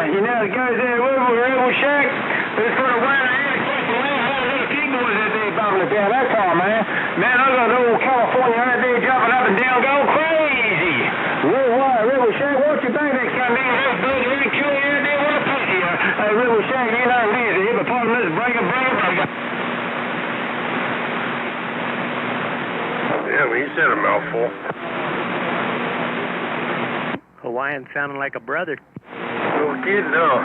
You know, the guys there with a Rebel Shack, they're sort of wearing a hand across the land. All the little keyboards that they bottling down. That's all, man. Man, I got old California out there jumping up and down, going crazy. Worldwide, Rebel Shack, what's your thing that come in? Hey, buddy, they kill you out there with a pussy. Hey, Rebel Shack, you know what it is. Hip part of this, bring it. Yeah, well, you said a mouthful. Hawaiian sounding like a brother. Little kid, no.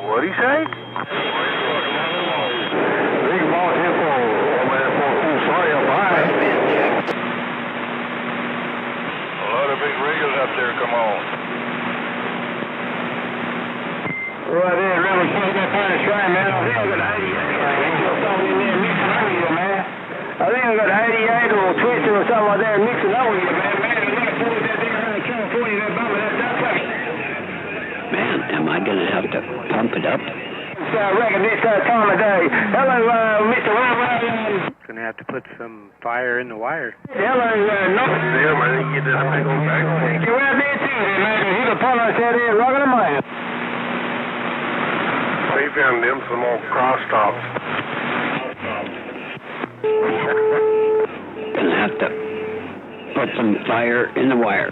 What'd he say? Big ball info. A lot of big riggers up there, come on. Right there, really can't get past the train, man. I think I got 88. I think I got 88 or twisted or something like that mixing up with you, man. Man, am I going to have to pump it up? I reckon this time of day. Hello, Mr. Ryan. Going to have to put some fire in the wire. Hello, no. Damn, I think you did a big old back. You're out there too, man. He's a pull us out here rocking a man. We found them some old cross tops. Gonna have to put some fire in the wire.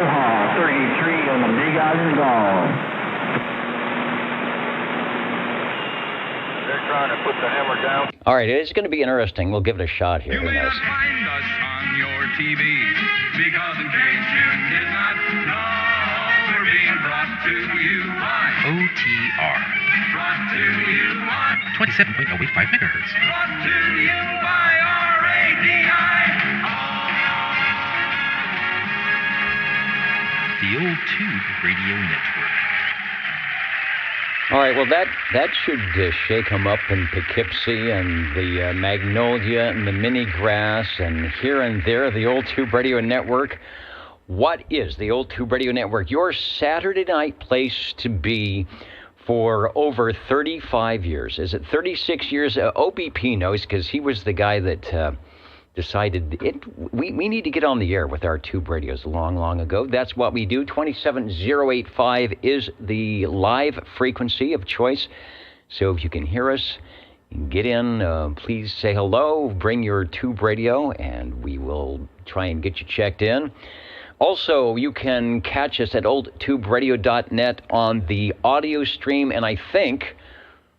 33 on the big iron gone. They're trying to put the hammer down. All right, it's going to be interesting. We'll give it a shot here. You may not find us on your TV, because in case you did not know, we're being brought to you by OTR. Brought to you by 27.085 megahertz. Brought to you by RADI. The Old Tube Radio Network. All right, well, that should shake them up in Poughkeepsie and the Magnolia and the Mini Grass and here and there, the Old Tube Radio Network. What is the Old Tube Radio Network? Your Saturday night place to be for over 35 years. Is it 36 years? OBP knows because he was the guy that decided we need to get on the air with our tube radios long ago. That's what we do. 27085 is the live frequency of choice. So if you can hear us, get in, please say hello, bring your tube radio, and we will try and get you checked in. Also, you can catch us at oldtuberadio.net on the audio stream, and I think,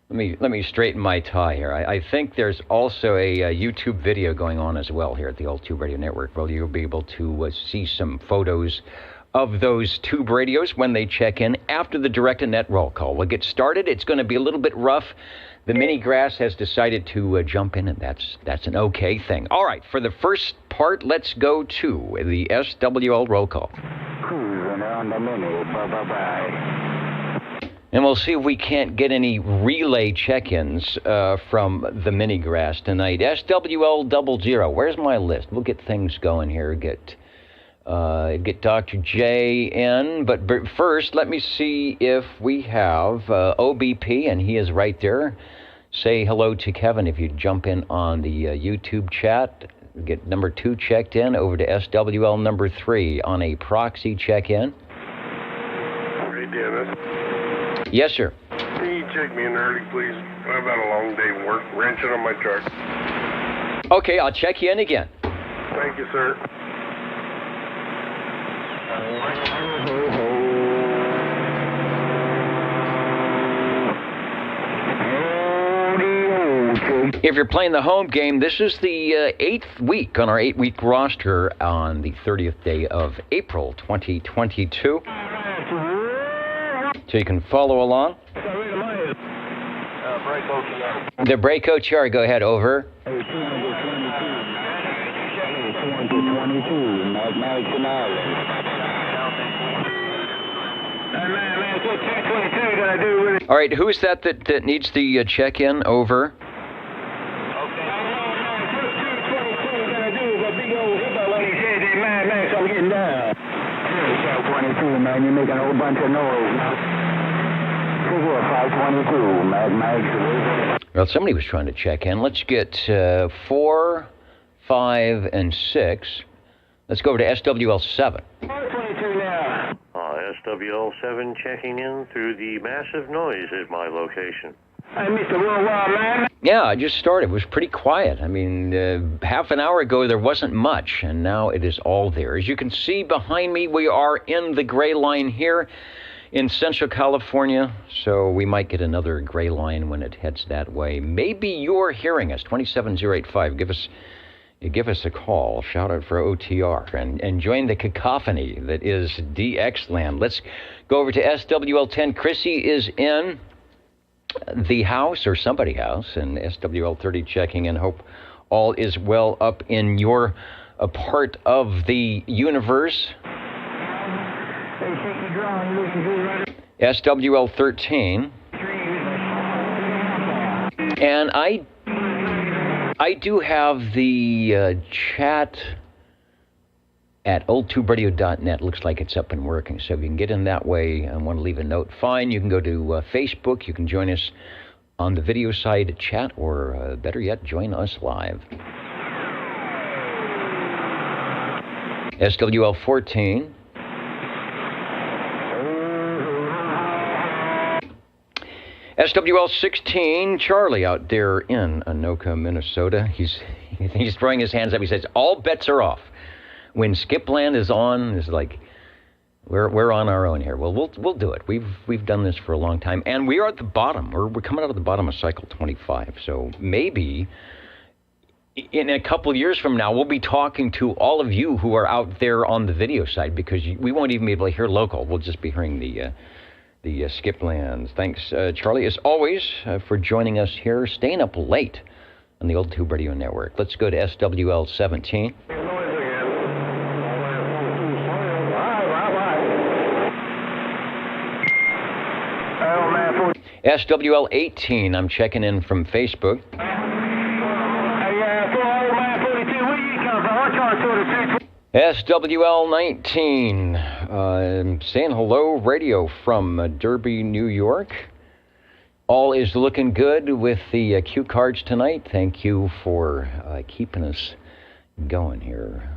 let me straighten my tie here. I think there's also a YouTube video going on as well here at the Old Tube Radio Network, where you'll be able to see some photos of those tube radios when they check in after the direct-to-net roll call. We'll get started. It's going to be a little bit rough. The Mini Grass has decided to jump in, and that's an okay thing. All right, for the first part, let's go to the SWL roll call. Cruising on the Mini, bye-bye-bye. And we'll see if we can't get any relay check-ins from the Mini Grass tonight. SWL 00. Where's my list? We'll get things going here. Get Dr. J in. But first, let me see if we have OBP, and he is right there. Say hello to Kevin if you jump in on the YouTube chat. Get number 2 checked in over to SWL number 3 on a proxy check-in. Hey, Dennis. Yes, sir. Can you check me in early, please? I've had a long day of work wrenching on my truck. Okay, I'll check you in again. Thank you, sir. If you're playing the home game, this is the 8th week on our 8-week roster on the 30th day of April 2022. So you can follow along. The break OTR, go ahead, over. All right, who is that needs the check-in, over? Man, you're making a whole bunch of noise. 522, Mag. Well, somebody was trying to check in. Let's get 4, 5, and 6. Let's go over to SWL7. 522 now. SWL7 checking in through the massive noise at my location. Hey, Mr. Worldwide Man. Yeah, I just started. It was pretty quiet. I mean, half an hour ago there wasn't much, and now it is all there. As you can see behind me, we are in the gray line here in Central California, so we might get another gray line when it heads that way. Maybe you're hearing us, 27085. Give us a call, shout out for OTR, and join the cacophony that is DX land. Let's go over to SWL10. Chrissy is in the house, or somebody house, and SWL30 checking in. Hope all is well up in your part of the universe. SWL13. And I do have the chat at oldtuberadio.net. Looks like it's up and working, so if you can get in that way and want to leave a note, fine. You can go to Facebook. You can join us on the video side chat, or better yet, join us live. SWL14. SWL16, Charlie out there in Anoka, Minnesota. He's throwing his hands up. He says, all bets are off. When Skipland is on, it's like, we're on our own here. Well, we'll do it. We've done this for a long time, and we are at the bottom. We're coming out of the bottom of cycle 25. So maybe in a couple of years from now, we'll be talking to all of you who are out there on the video side, because we won't even be able to hear local. We'll just be hearing the Skiplands. Thanks, Charlie, as always, for joining us here, staying up late on the Old Tube Radio Network. Let's go to SWL 17. SWL 18, I'm checking in from Facebook. SWL 19, saying hello, radio from Derby, New York. All is looking good with the cue cards tonight. Thank you for keeping us going here.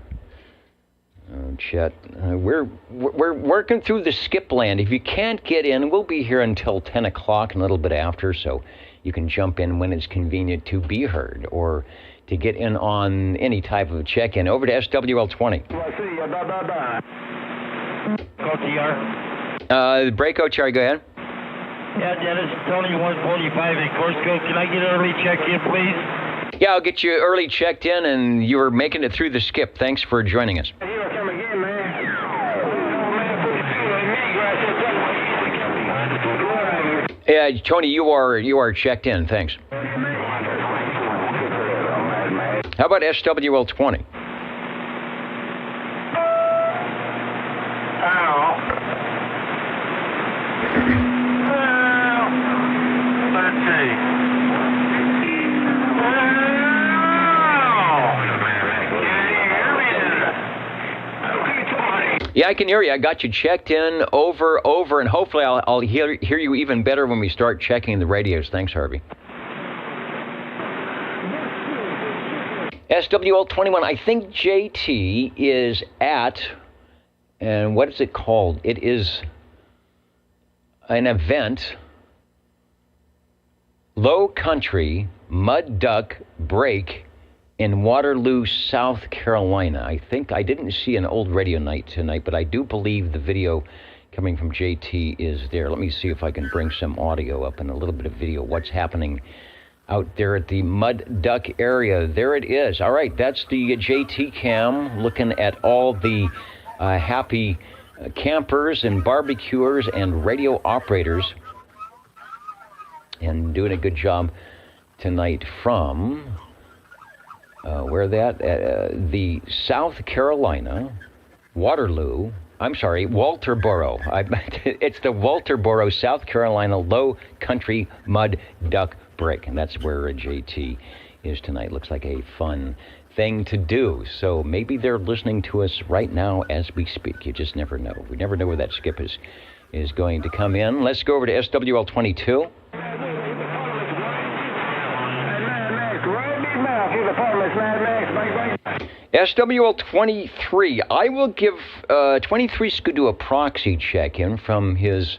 Chet, we're working through the Skipland. If you can't get in, we'll be here until 10 o'clock and a little bit after, so you can jump in when it's convenient to be heard, or to get in on any type of check-in. Over to SWL 20. Break OTR, go ahead. Yeah, Dennis, Tony 145 in Corsico. Can I get an early check-in, please? Yeah, I'll get you early checked in, and you were making it through the skip. Thanks for joining us. Yeah, Tony, you are checked in. Thanks. How about SWL 20? Yeah, I can hear you. I got you checked in over, and hopefully I'll hear you even better when we start checking the radios. Thanks, Harvey. SWL 21, I think JT is at, and what is it called? It is an event, Low Country Mud Duck Break in Waterloo, South Carolina. I think I didn't see an old radio night tonight, but I do believe the video coming from JT is there. Let me see if I can bring some audio up and a little bit of video. What's happening out there at the Mud Duck area? There it is. All right, that's the JT cam, looking at all the happy campers and barbecuers and radio operators, and doing a good job tonight from where that the South Carolina Walterboro. It's the Walterboro, South Carolina Low Country Mud Duck Break, and that's where JT is tonight. Looks like a fun thing to do. So maybe they're listening to us right now as we speak. You just never know. We never know where that skip is is going to come in. Let's go over to SWL22. SWL23, I will give 23 Skidoo a proxy check-in from his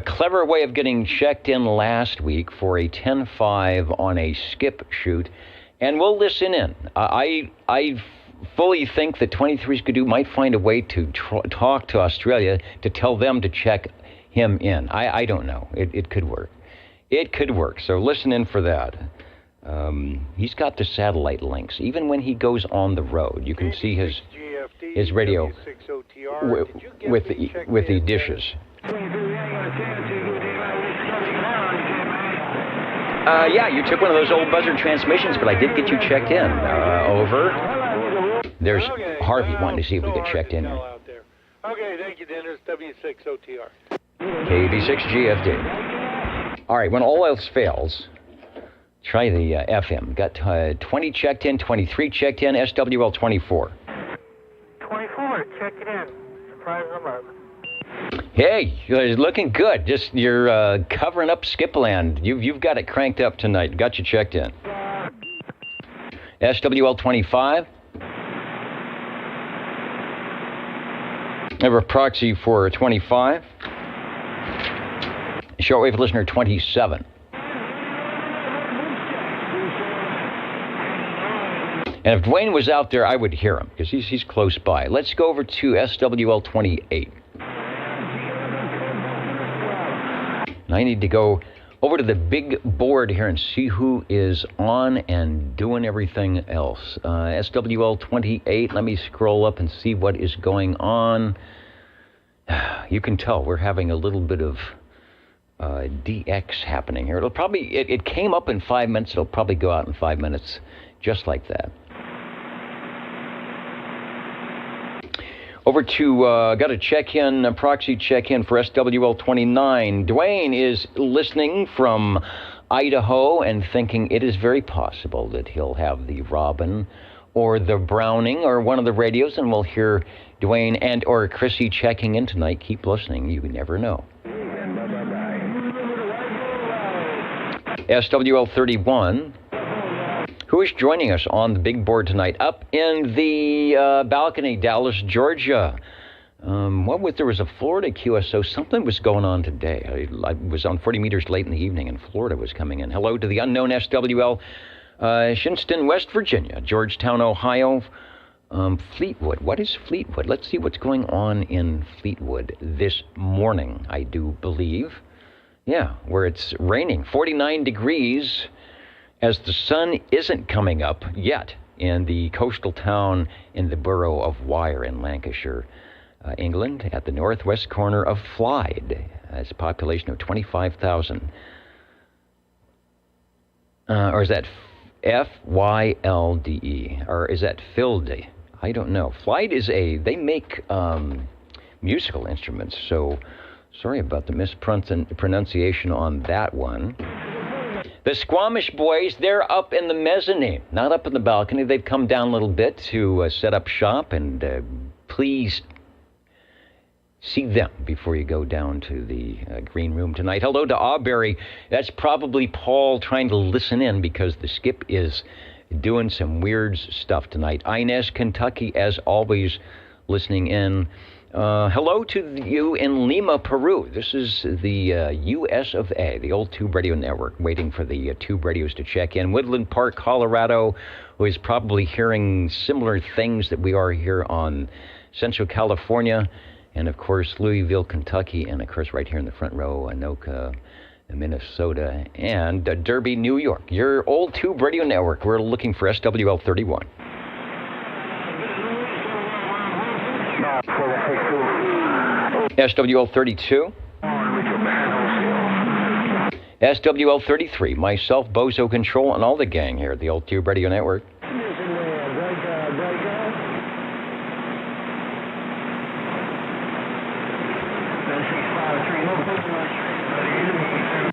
clever way of getting checked in last week for a 10-5 on a skip shoot, and we'll listen in. I fully think that 23 Skidoo might find a way to talk to Australia to tell them to check him in. I don't know. It could work. It could work, so listen in for that. He's got the satellite links. Even when he goes on the road, you can see his radio with the dishes. Yeah, you took one of those old buzzer transmissions, but I did get you checked in. Over. There's Harvey wanting to see if we get checked in. Okay, thank you, Dennis. W6OTR. KB6GFD. All right, when all else fails, try the FM. Got 20 checked in, 23 checked in, SWL 24. 24, check it in. Surprise alert. Hey, you're looking good. Just you're covering up Skipland. You've got it cranked up tonight. Got you checked in. SWL 25. I have a proxy for 25. Shortwave listener 27. And if Dwayne was out there, I would hear him because he's close by. Let's go over to SWL 28. And I need to go over to the big board here and see who is on and doing everything else. SWL 28, let me scroll up and see what is going on. You can tell we're having a little bit of DX happening here. It'll probably, it came up in 5 minutes. It'll probably go out in 5 minutes, just like that. Over to, got a check-in, a proxy check-in for SWL 29. Dwayne is listening from Idaho and thinking it is very possible that he'll have the Robin or the Browning or one of the radios, and we'll hear Dwayne and or Chrissy checking in tonight. Keep listening. You never know. SWL 31. Who is joining us on the big board tonight? Up in the balcony, Dallas, Georgia. There was a Florida QSO. Something was going on today. I was on 40 meters late in the evening, and Florida was coming in. Hello to the unknown SWL. Shinston, West Virginia. Georgetown, Ohio. Fleetwood. What is Fleetwood? Let's see what's going on in Fleetwood this morning, I do believe. Yeah, where it's raining. 49 degrees. As the sun isn't coming up yet in the coastal town in the borough of Wyre in Lancashire, England, at the northwest corner of Flide. It's a population of 25,000. Or is that F-Y-L-D-E? Or is that Filde? I don't know. Flide is they make musical instruments, so sorry about the mispronunciation on that one. The Squamish boys, they're up in the mezzanine, not up in the balcony. They've come down a little bit to set up shop, and please see them before you go down to the green room tonight. Hello to Auberry. That's probably Paul trying to listen in because the skip is doing some weird stuff tonight. Inez, Kentucky, as always, listening in. Hello to you in Lima, Peru. This is the US of A, the old Tube Radio Network, waiting for the Tube Radios to check in. Woodland Park, Colorado, who is probably hearing similar things that we are here on Central California. And, of course, Louisville, Kentucky, and, of course, right here in the front row, Anoka, Minnesota, and Derby, New York. Your old Tube Radio Network. We're looking for SWL 31. SWL 32. SWL 33. Myself, Bozo Control, and all the gang here at the old Tube Radio Network.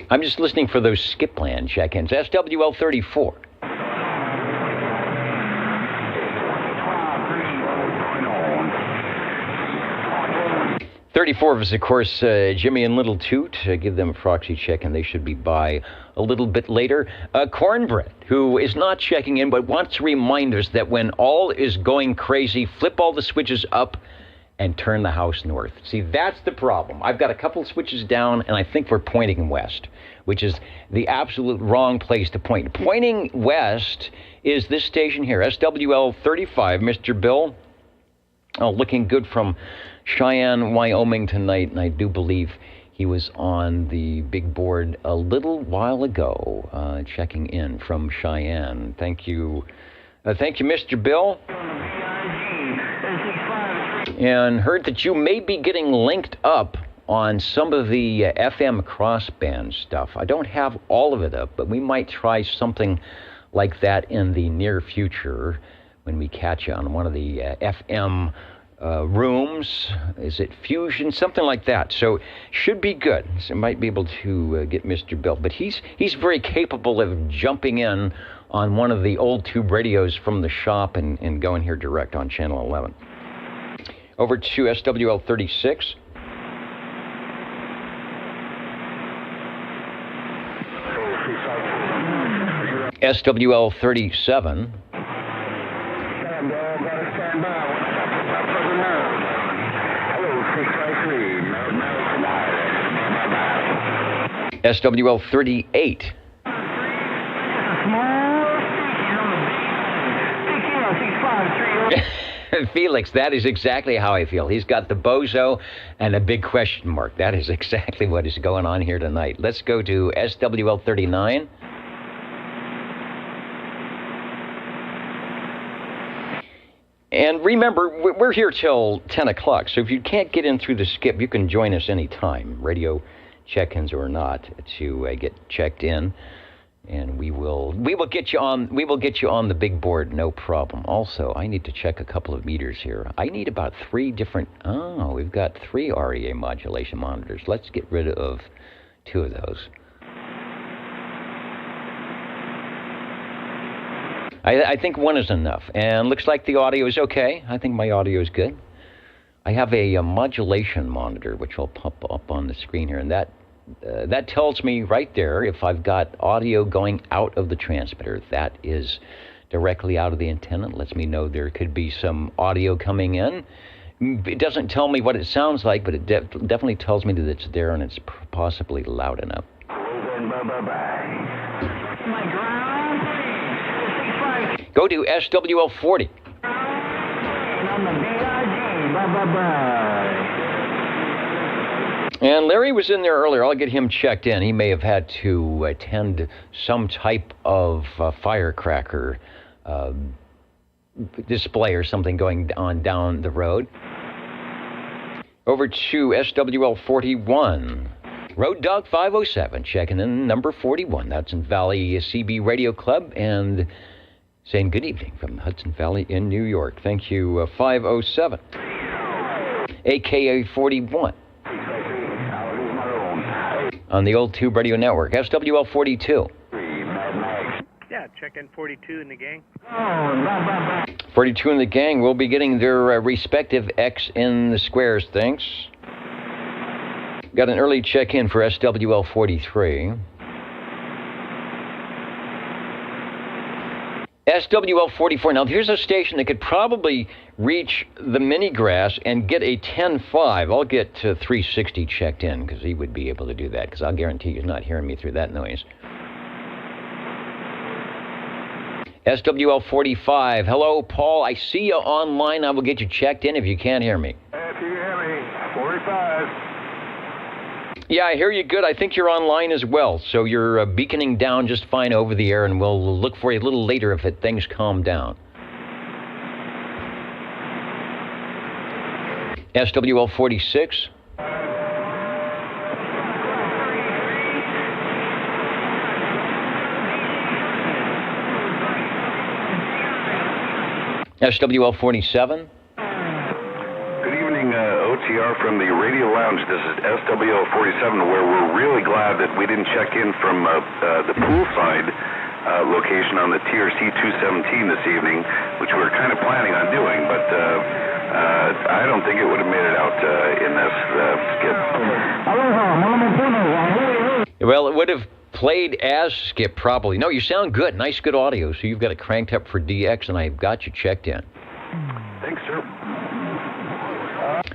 I'm just listening for those Skipland check-ins. SWL 34. 34 is, of course, Jimmy and Little Toot. Give them a proxy check, and they should be by a little bit later. Cornbread, who is not checking in, but wants to remind us that when all is going crazy, flip all the switches up and turn the house north. See, that's the problem. I've got a couple switches down, and I think we're pointing west, which is the absolute wrong place to point. Pointing west is this station here, SWL 35, Mr. Bill. Oh, looking good from Cheyenne, Wyoming tonight, and I do believe he was on the big board a little while ago, checking in from Cheyenne. Thank you. Thank you, Mr. Bill. And heard that you may be getting linked up on some of the FM crossband stuff. I don't have all of it up, but we might try something like that in the near future when we catch you on one of the FM rooms. Is it Fusion? Something like that. So should be good. So might be able to get Mr. Bill. But he's very capable of jumping in on one of the old tube radios from the shop and going here direct on Channel 11. Over to SWL 36. SWL 37. SWL 38. Felix, that is exactly how I feel. He's got the bozo and a big question mark. That is exactly what is going on here tonight. Let's go to SWL 39. And remember, we're here till 10 o'clock, so if you can't get in through the skip, you can join us anytime, radio check-ins or not, to get checked in. And we will get you on the big board, no problem. Also, I need to check a couple of meters here. I need about 3 different. Oh, we've got 3 REA modulation monitors. Let's get rid of 2 of those. I think 1 is enough, and looks like the audio is okay. I think my audio is good. I have a modulation monitor, which will pop up on the screen here, and that tells me right there if I've got audio going out of the transmitter. That is directly out of the antenna. It lets me know there could be some audio coming in. It doesn't tell me what it sounds like, but it definitely tells me that it's there and it's possibly loud enough. Go to SWL 40. And Larry was in there earlier. I'll get him checked in. He may have had to attend some type of firecracker display or something going on down the road. Over to SWL 41. Road Dog 507, checking in number 41. That's in Valley CB Radio Club, and saying good evening from Hudson Valley in New York. Thank you, 507. AKA 41. On the old Tube Radio Network. SWL 42. Yeah, check in 42 in the gang. 42 in the gang will be getting their respective X in the squares, thanks. Got an early check-in for SWL 43. SWL 44. Now, here's a station that could probably reach the mini grass and get a 10.5. I'll get 360 checked in because he would be able to do that, because I'll guarantee he's not hearing me through that noise. SWL 45. Hello, Paul. I see you online. I will get you checked in if you can't hear me. If you hear me, 45. Yeah, I hear you good. I think you're online as well. So you're beaconing down just fine over the air, and we'll look for you a little later if things calm down. SWL 46. SWL 47. OTR from the Radio Lounge. This is SWL 47, where we're really glad that we didn't check in from the poolside location on the TRC 217 this evening, which we were kind of planning on doing, but I don't think it would have made it out in this skip. Well, it would have played as skip, probably. No, you sound good. Nice, good audio. So you've got it cranked up for DX, and I've got you checked in. Thanks, sir.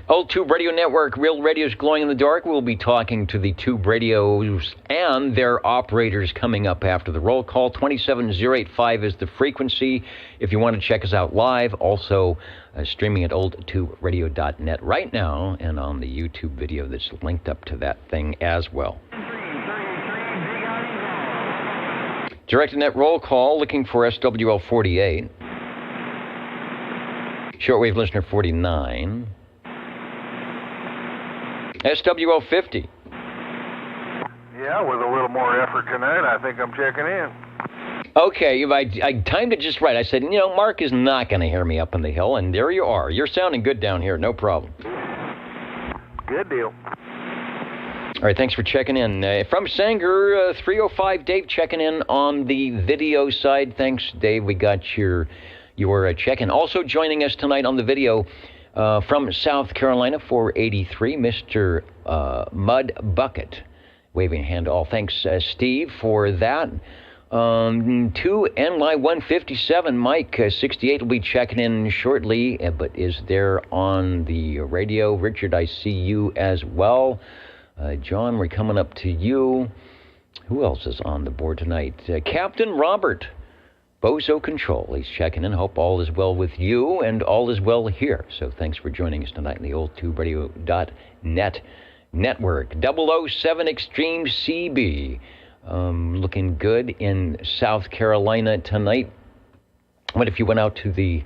Old Tube Radio Network, Real Radio's Glowing in the Dark. We'll be talking to the Tube Radios and their operators coming up after the roll call. 27085 is the frequency if you want to check us out live. Also streaming at oldtuberadio.net right now and on the YouTube video that's linked up to that thing as well. Direct net roll call looking for SWL 48. Shortwave listener 49. SWL 50. Yeah, with a little more effort tonight, I think I'm checking in. Okay, I timed it just right. I said, Mark is not going to hear me up on the hill, and there you are. You're sounding good down here, no problem. Good deal. All right, thanks for checking in. From Sanger, 305, Dave checking in on the video side. Thanks, Dave. We got your check-in. Also joining us tonight on the video from South Carolina, 483, Mr. Mud Bucket. Waving a hand all. Thanks, Steve, for that. To NY157, Mike, 68, will be checking in shortly, but is there on the radio. Richard, I see you as well. John, we're coming up to you. Who else is on the board tonight? Captain Robert, Bozo Control. He's checking in. Hope all is well with you and all is well here. So thanks for joining us tonight in the oldtuberadio.net network. 007 Extreme CB. Looking good in South Carolina tonight. What if you went out to the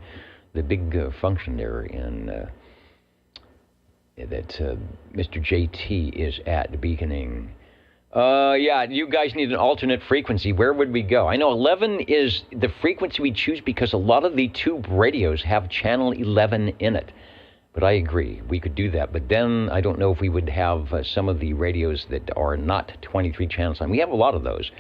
big function there in that Mr. JT is at beaconing? Yeah, you guys need an alternate frequency. Where would we go? I know 11 is the frequency we choose because a lot of the tube radios have channel 11 in it. But I agree, we could do that. But then I don't know if we would have some of the radios that are not 23 channels. And we have a lot of those.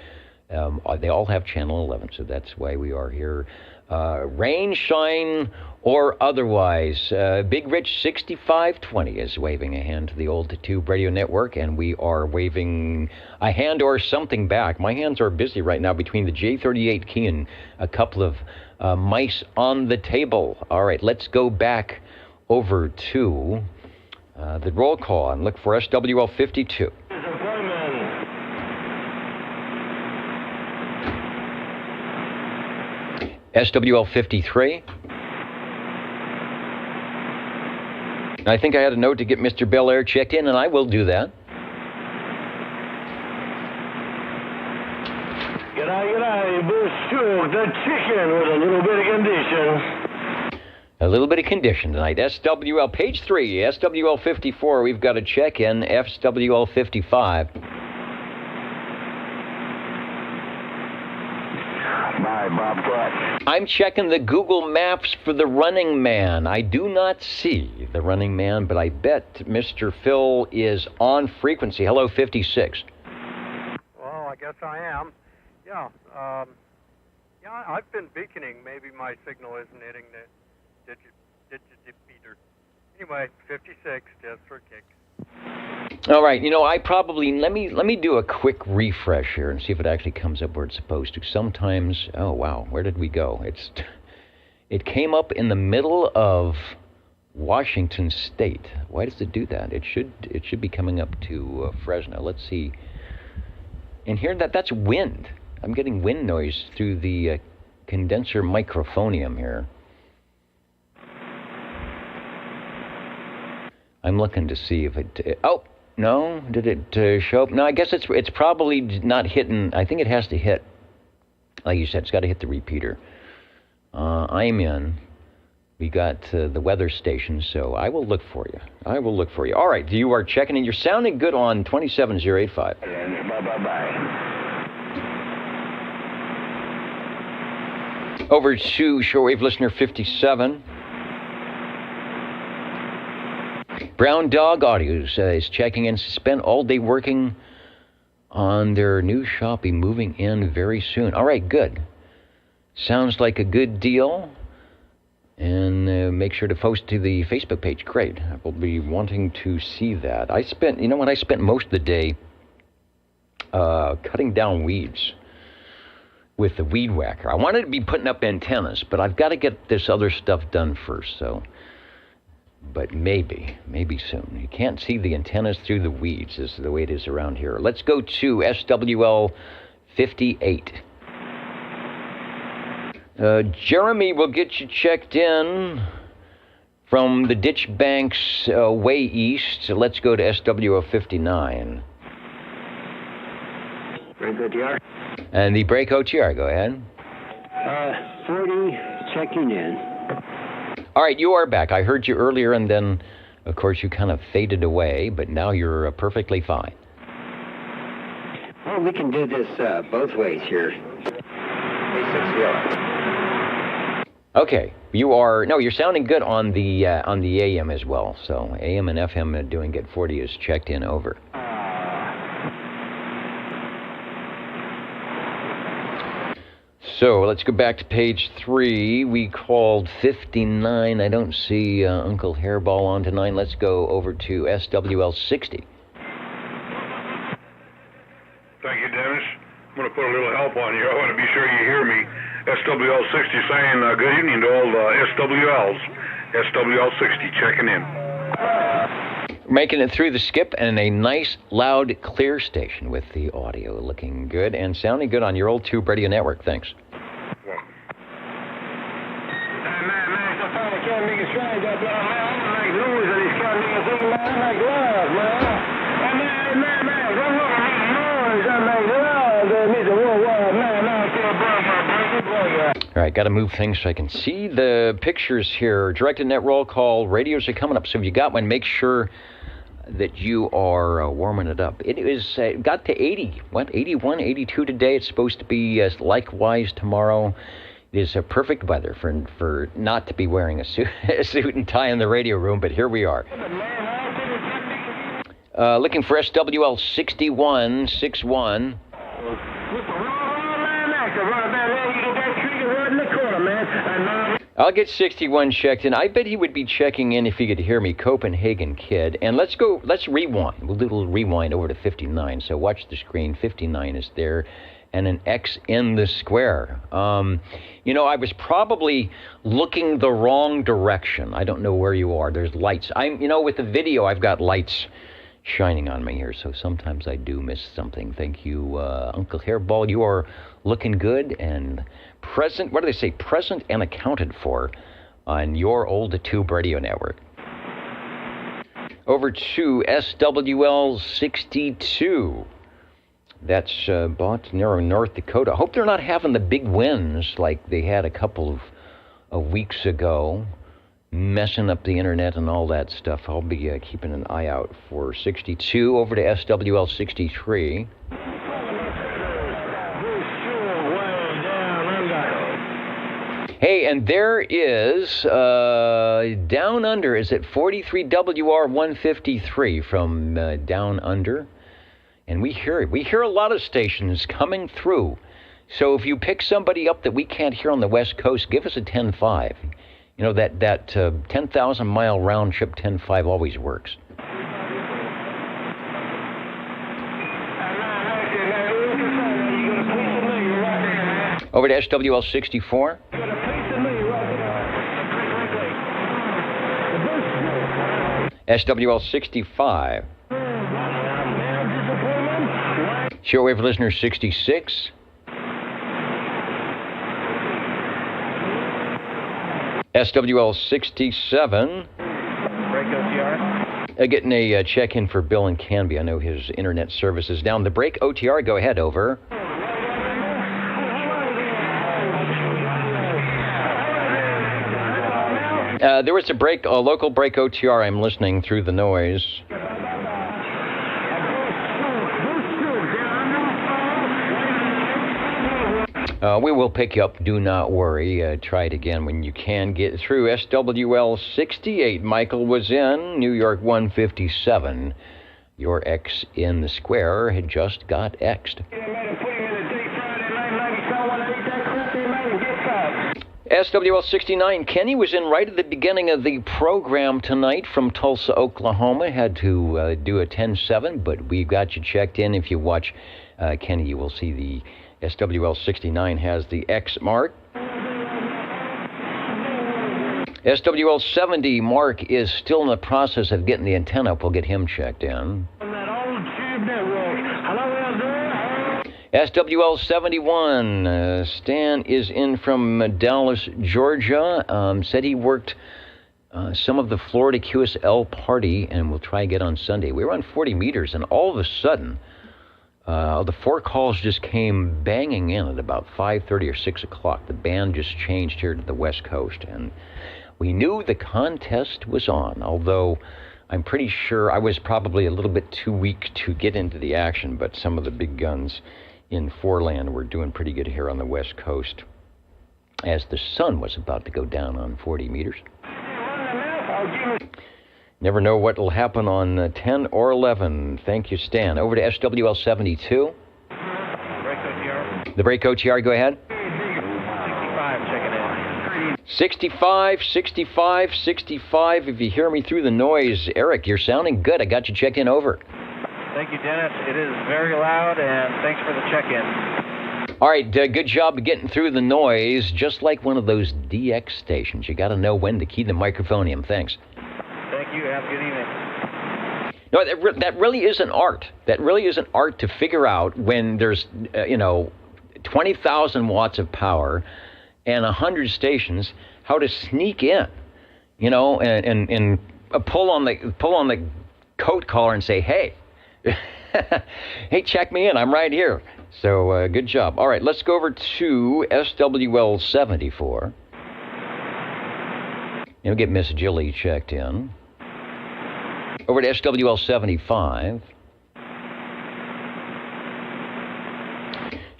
They all have channel 11, so that's why we are here. Rain, shine, or otherwise. Big Rich 6520 is waving a hand to the old Tube Radio Network, and we are waving a hand or something back. My hands are busy right now between the J38 key and a couple of mice on the table. All right, let's go back over to the roll call and look for SWL 52. SWL 53. I think I had a note to get Mr. Belair checked in, and I will do that. G'day, Bush, the chicken with a little bit of condition. A little bit of condition tonight. SWL, page 3, SWL 54, we've got a check-in, FWL 55. Bye, Bobcat. I'm checking the Google Maps for the Running Man. I do not see the Running Man, but I bet Mr. Phil is on frequency. Hello, 56. Well, I guess I am. Yeah, I've been beaconing. Maybe my signal isn't hitting the digitimeter. Anyway, 56, just for kicks. All right, I probably let me do a quick refresh here and see if it actually comes up where it's supposed to. Sometimes, oh wow, where did we go? It came up in the middle of Washington State. Why does it do that? It should be coming up to Fresno. Let's see. And here that's wind. I'm getting wind noise through the condenser microphonium here. I'm looking to see if it... oh, no? Did it show up? No, I guess it's probably not hitting... I think it has to hit... Like you said, it's got to hit the repeater. I'm in. We got the weather station, so I will look for you. All right, you are checking in. You're sounding good on 27085. Bye-bye. Over to Shortwave listener 57. Brown Dog Audios is checking in. Spent all day working on their new shop. Be moving in very soon. All right, good. Sounds like a good deal. And make sure to post to the Facebook page. Great. I will be wanting to see that. I spent most of the day cutting down weeds with the weed whacker. I wanted to be putting up antennas, but I've got to get this other stuff done first, so. But maybe soon. You can't see the antennas through the weeds, is the way it is around here. Let's go to SWL 58. Jeremy will get you checked in from the ditch banks way east. So let's go to SWL 59. Break OTR. And the break OTR, go ahead. 40, checking in. All right, you are back. I heard you earlier, and then, of course, you kind of faded away, but now you're perfectly fine. Well, we can do this both ways here. Okay, you're sounding good on the AM as well. So AM and FM doing good. 40 is checked in, over. So let's go back to page 3. We called 59. I don't see Uncle Hairball on tonight. Let's go over to SWL 60. Thank you, Dennis. I'm going to put a little help on you. I want to be sure you hear me. SWL 60 saying good evening to all the SWLs. SWL 60 checking in. Making it through the skip and a nice, loud, clear station with the audio looking good and sounding good on your old tube radio network. Thanks. All right, got to move things so I can see the pictures here. Directed net roll call. Radios are coming up, so if you got one, make sure that you are warming it up. It is got to 81, 82 today. It's supposed to be likewise tomorrow. It is perfect weather for not to be wearing a suit and tie in the radio room, but here we are. Looking for SWL 6161. I'll get 61 checked in. I bet he would be checking in if he could hear me, Copenhagen Kid. And let's rewind. We'll do a little rewind over to 59. So watch the screen. 59 is there. And an X in the square. I was probably looking the wrong direction. I don't know where you are. There's lights. With the video, I've got lights shining on me here. So sometimes I do miss something. Thank you, Uncle Hairball. You are looking good and present. What do they say? Present and accounted for on your old tube radio network. Over to SWL 62. That's bought near North Dakota. I hope they're not having the big winds like they had a couple of weeks ago, messing up the internet and all that stuff. I'll be keeping an eye out for 62. Over to SWL 63. Hey, and there is Down Under is at 43 WR 153 from Down Under. And we hear it. We hear a lot of stations coming through. So if you pick somebody up that we can't hear on the West Coast, give us a 10.5. That 10,000 mile round trip 10.5 always works. Over to SWL 64. SWL 65. Shortwave listener 66. SWL 67. Break OTR. Getting a check-in for Bill in Canby. I know his internet service is down. The break OTR, go ahead, over. There was a local break OTR. I'm listening through the noise. We will pick you up. Do not worry. Try it again when you can get through. SWL 68. Michael was in. New York 157. Your X in the square had just got X'd. SWL69, Kenny was in right at the beginning of the program tonight from Tulsa, Oklahoma. Had to do a 10-7, but we've got you checked in. If you watch Kenny, you will see the SWL69 has the X mark. SWL70, Mark is still in the process of getting the antenna up. We'll get him checked in. SWL71, Stan is in from Dallas, Georgia. Said he worked some of the Florida QSL party, and we'll try and get on Sunday. We were on 40 meters, and all of a sudden, the 4 calls just came banging in at about 5:30 or 6 o'clock. The band just changed here to the West Coast, and we knew the contest was on, although I'm pretty sure I was probably a little bit too weak to get into the action, but some of the big guns in Foreland were doing pretty good here on the West Coast as the sun was about to go down on 40 meters. Never know what will happen on 10 or 11. Thank you, Stan. Over to SWL72. The break OTR, go ahead. 65, checking in. 65, 65, 65. If you hear me through the noise, Eric, you're sounding good. I got you checked in. Over. Thank you, Dennis. It is very loud, and thanks for the check-in. All right, good job getting through the noise, just like one of those DX stations. You got to know when to key the microphone in. Thanks. Thank you. Have a good evening. No, that really is an art. That really is an art to figure out when there's, 20,000 watts of power and 100 stations, how to sneak in, and pull on the coat collar and say, hey, hey, check me in. I'm right here. So good job. All right, let's go over to SWL74. We'll get Miss Jilly checked in. Over to SWL75.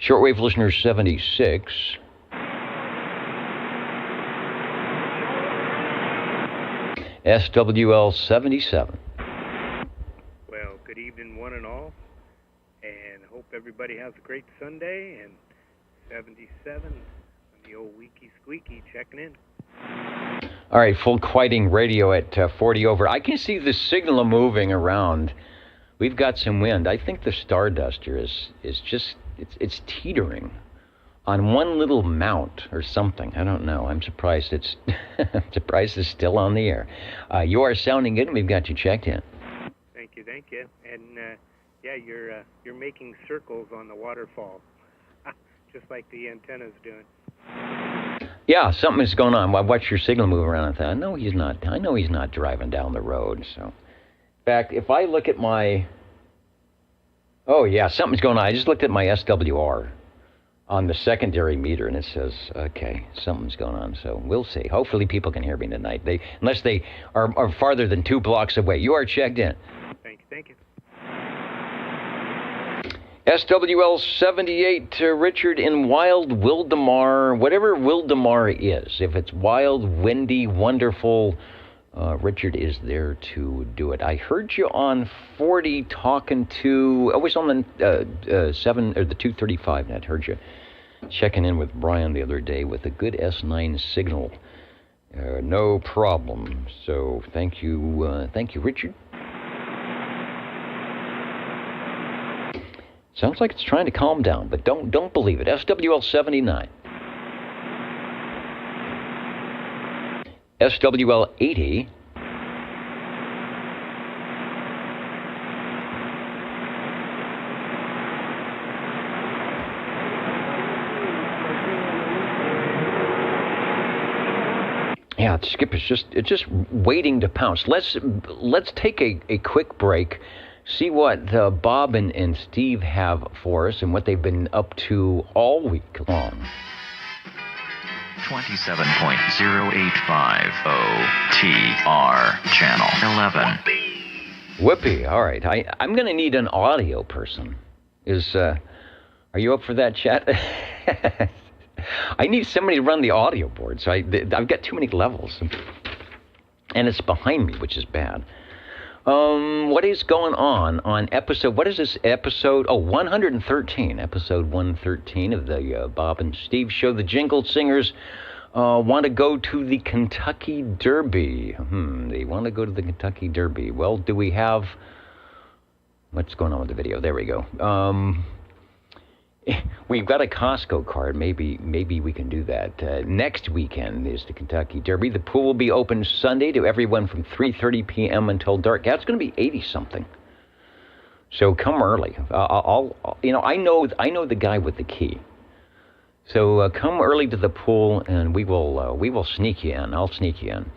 Shortwave listener 76. SWL77. Well, good evening, one and all, and hope everybody has a great Sunday. And 77 on the old Weaky Squeaky checking in. All right, full quieting radio at 40 over. I can see the signal moving around. We've got some wind. I think the Starduster is just, it's teetering on one little mount or something. I don't know. I'm surprised it's still on the air. You are sounding good, and we've got you checked in. Thank you. And you're making circles on the waterfall, just like the antenna's doing. Yeah, something is going on. I watched your signal move around. I thought, I know he's not driving down the road. So, in fact, if I look at my, oh yeah, something's going on. I just looked at my SWR on the secondary meter, and it says, okay, something's going on. So we'll see. Hopefully, people can hear me tonight. Unless they are farther than 2 blocks away. You are checked in. Thank you. SWL78, Richard in Wild Wildemar, whatever Wildemar is. If it's wild, windy, wonderful, Richard is there to do it. I heard you on 40 talking to, I was on the 235 net. Heard you checking in with Brian the other day with a good S9 signal. No problem. So thank you, Richard. Sounds like it's trying to calm down, but don't believe it. SWL79. SWL80. Yeah, Skip is just waiting to pounce. Let's take a quick break. See what Bob and Steve have for us and what they've been up to all week long. 27.085 OTR Channel 11. Whoopee. All right. I'm going to need an audio person. Are you up for that, chat? I need somebody to run the audio board. So I've got too many levels. And it's behind me, which is bad. What is going on episode, what is this episode? 113, episode 113 of the Bob and Steve Show, the Jingle Singers. want to go to the Kentucky Derby. They want to go to the Kentucky Derby. Well, do we have... What's going on with the video? There we go. We've got a Costco card. Maybe we can do that. Next weekend is the Kentucky Derby. The pool will be open Sunday to everyone from 3:30 p.m. until dark. That's going to be 80-something. So come early. I know the guy with the key. So come early to the pool, and we will sneak you in. I'll sneak you in.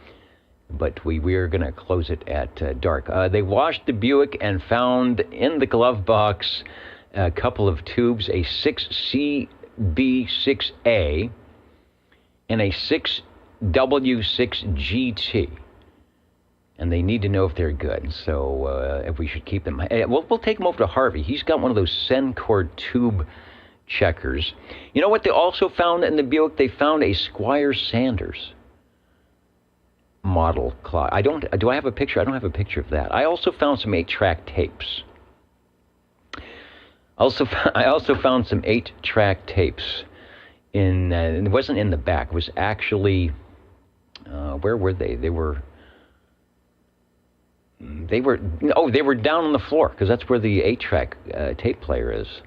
But we are going to close it at dark. They washed the Buick and found in the glove box a couple of tubes, a 6CB6A and a 6W6GT. And they need to know if they're good, so if we should keep them. We'll take them over to Harvey. He's got one of those Sencor tube checkers. You know what they also found in the Buick? They found a Squire Sanders model clock. Do I have a picture? I don't have a picture of that. I also found some 8-track tapes. I also found some 8-track tapes in. It wasn't in the back. It was actually. Where were they? They were down on the floor because that's where the 8-track tape player is.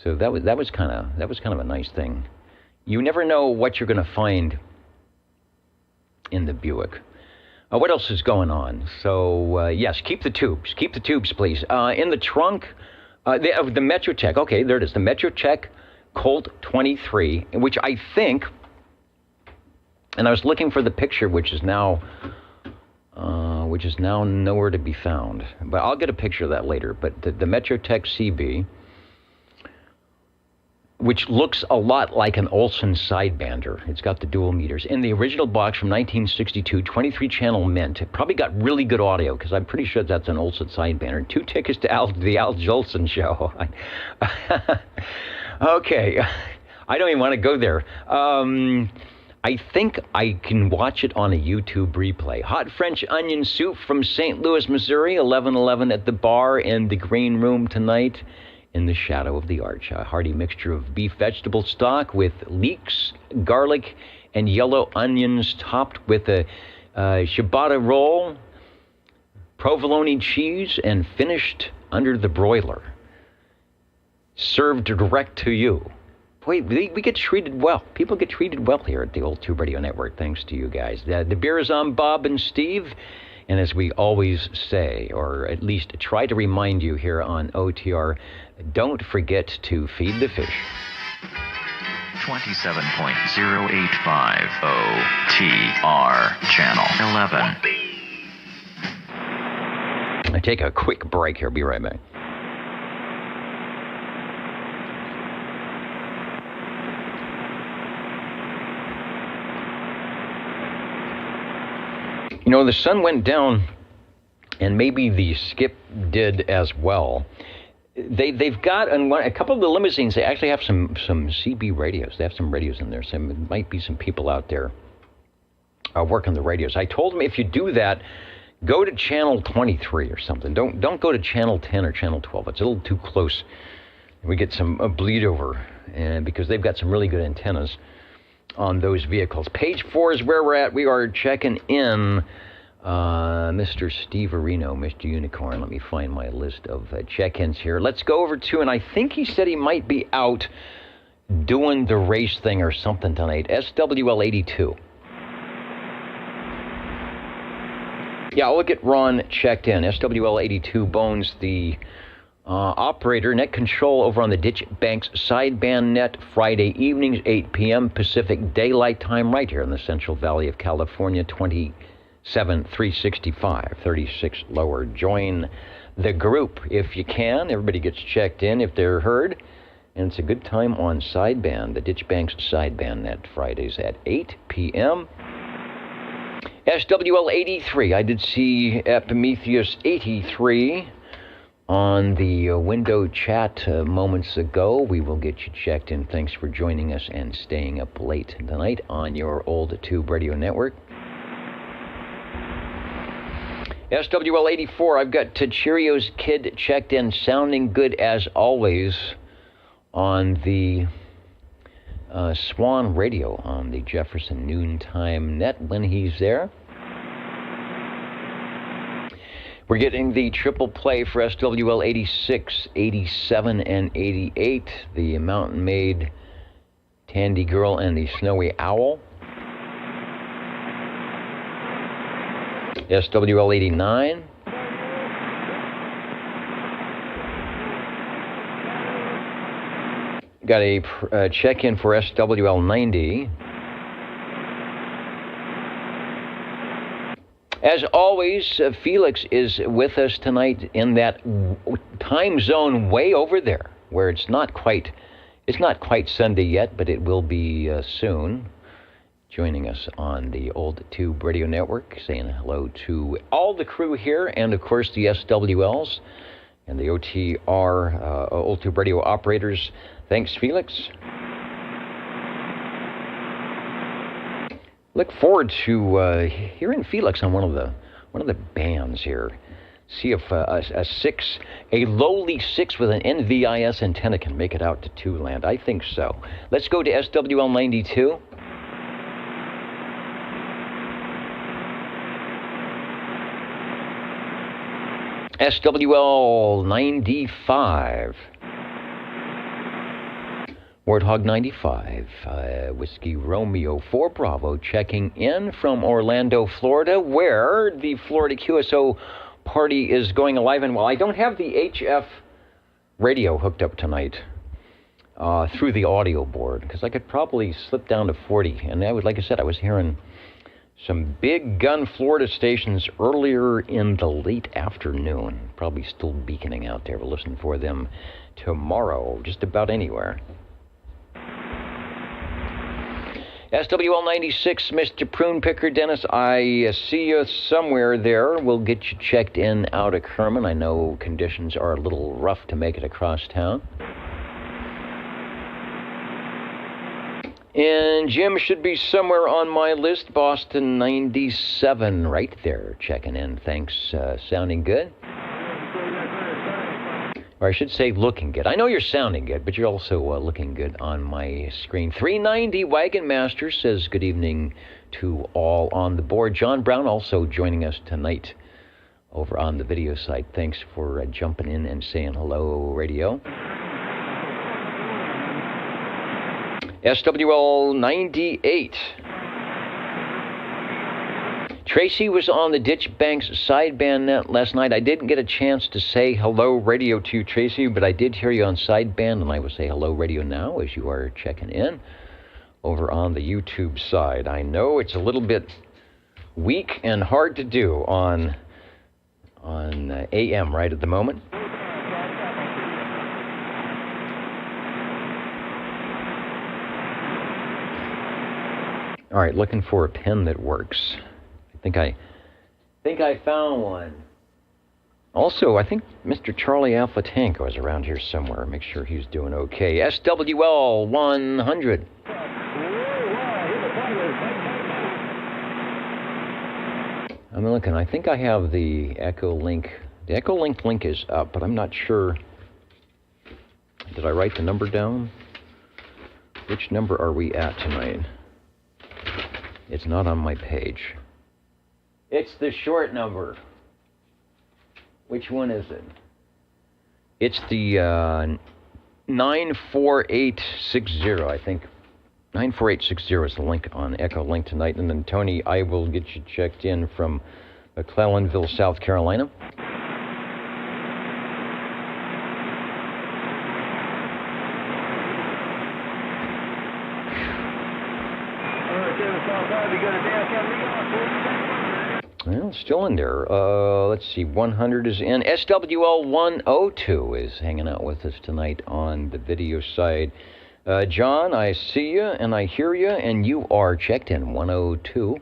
So that was kind of a nice thing. You never know what you're going to find in the Buick. What else is going on? So yes, keep the tubes, please. In the trunk. The Metrotech, okay, there it is. The Metrotech Colt 23, which I think, and I was looking for the picture, which is now nowhere to be found. But I'll get a picture of that later. But the Metrotech CB, which looks a lot like an Olson sidebander. It's got the dual meters. In the original box from 1962, 23-channel mint. It probably got really good audio, because I'm pretty sure that's an Olson sidebander. 2 tickets to the Al Jolson show. Okay. I don't even want to go there. I think I can watch it on a YouTube replay. Hot French onion soup from St. Louis, Missouri, 11:11 at the bar in the green room tonight. In the shadow of the arch, a hearty mixture of beef vegetable stock with leeks, garlic, and yellow onions, topped with a ciabatta roll, provolone cheese, and finished under the broiler. Served direct to you. Boy, we get treated well. People get treated well here at the Old Tube Radio Network, thanks to you guys. The beer is on Bob and Steve. And as we always say, or at least try to remind you here on OTR, don't forget to feed the fish. 27.085 OTR Channel 11. I take a quick break here. Be right back. You know, the sun went down, and maybe the Skip did as well. They've got, and a couple of the limousines, they actually have some CB radios. They have some radios in there, so there might be some people out there working the radios. I told them if you do that, go to channel 23 or something. Don't go to channel 10 or channel 12. It's a little too close. We get some bleed over, and because they've got some really good antennas on those vehicles. Page 4 is where we're at. We are checking in Mr. Steve Areno, Mr. Unicorn. Let me find my list of check-ins here. Let's go over to, and I think he said he might be out doing the race thing or something tonight. SWL 82. Yeah, I'll get Ron checked in. SWL 82 Bones, the operator, net control over on the Ditch Banks sideband net, Friday evenings, 8 p.m. Pacific Daylight Time, right here in the Central Valley of California, 27365, 36 lower. Join the group if you can. Everybody gets checked in if they're heard. And it's a good time on sideband, the Ditch Banks sideband net, Fridays at 8 p.m. SWL 83, I did see Epimetheus 83 on the window chat moments ago. We will get you checked in. Thanks for joining us and staying up late tonight on your Old Tube Radio Network. SWL 84, I've got Cheerios Kid checked in, sounding good as always on the Swan Radio on the Jefferson Noontime Net when he's there. We're getting the triple play for SWL 86, 87, and 88. The Mountain Maid, Tandy Girl, and the Snowy Owl. SWL 89. Got a check-in for SWL 90. As always, Felix is with us tonight in that time zone way over there, where it's not quite Sunday yet, but it will be soon. Joining us on the Old Tube Radio Network, saying hello to all the crew here, and of course the SWLs and the OTR, Old Tube Radio operators. Thanks, Felix. Look forward to hearing Felix on one of the bands here. See if a lowly 6 with an NVIS antenna can make it out to 2 land. I think so. Let's go to SWL 92. SWL 95. Warthog 95, Whiskey Romeo 4 Bravo checking in from Orlando, Florida, where the Florida QSO party is going alive and well. I don't have the HF radio hooked up tonight through the audio board, because I could probably slip down to 40. And like I said, I was hearing some big gun Florida stations earlier in the late afternoon. Probably still beaconing out there. We'll listen for them tomorrow, just about anywhere. SWL 96, Mr. Prune Picker Dennis, I see you somewhere there. We'll get you checked in out of Kerman. I know conditions are a little rough to make it across town. And Jim should be somewhere on my list. Boston 97, right there, checking in. Thanks, sounding good. Or I should say looking good. I know you're sounding good, but you're also looking good on my screen. 390 Wagon Master says good evening to all on the board. John Brown also joining us tonight over on the video site. Thanks for jumping in and saying hello, radio. SWL 98. Tracy was on the Ditch Banks sideband net last night. I didn't get a chance to say hello radio to you, Tracy, but I did hear you on sideband, and I will say hello radio now as you are checking in over on the YouTube side. I know it's a little bit weak and hard to do on AM right at the moment. All right, looking for a pen that works. I think I found one. Also, I think Mr. Charlie Alpha Tango is around here somewhere. Make sure he's doing okay. SWL 100. I'm looking. I think I have the Echo Link. The Echo Link link is up, but I'm not sure. Did I write the number down? Which number are we at tonight? It's not on my page. It's the short number. Which one is it? It's the 94860, I think. 94860 is the link on Echo Link tonight. And then, Tony, I will get you checked in from McClellanville, South Carolina. Well, still in there. Let's see, 100 is in. SWL 102 is hanging out with us tonight on the video side. John, I see you and I hear you, and you are checked in 102.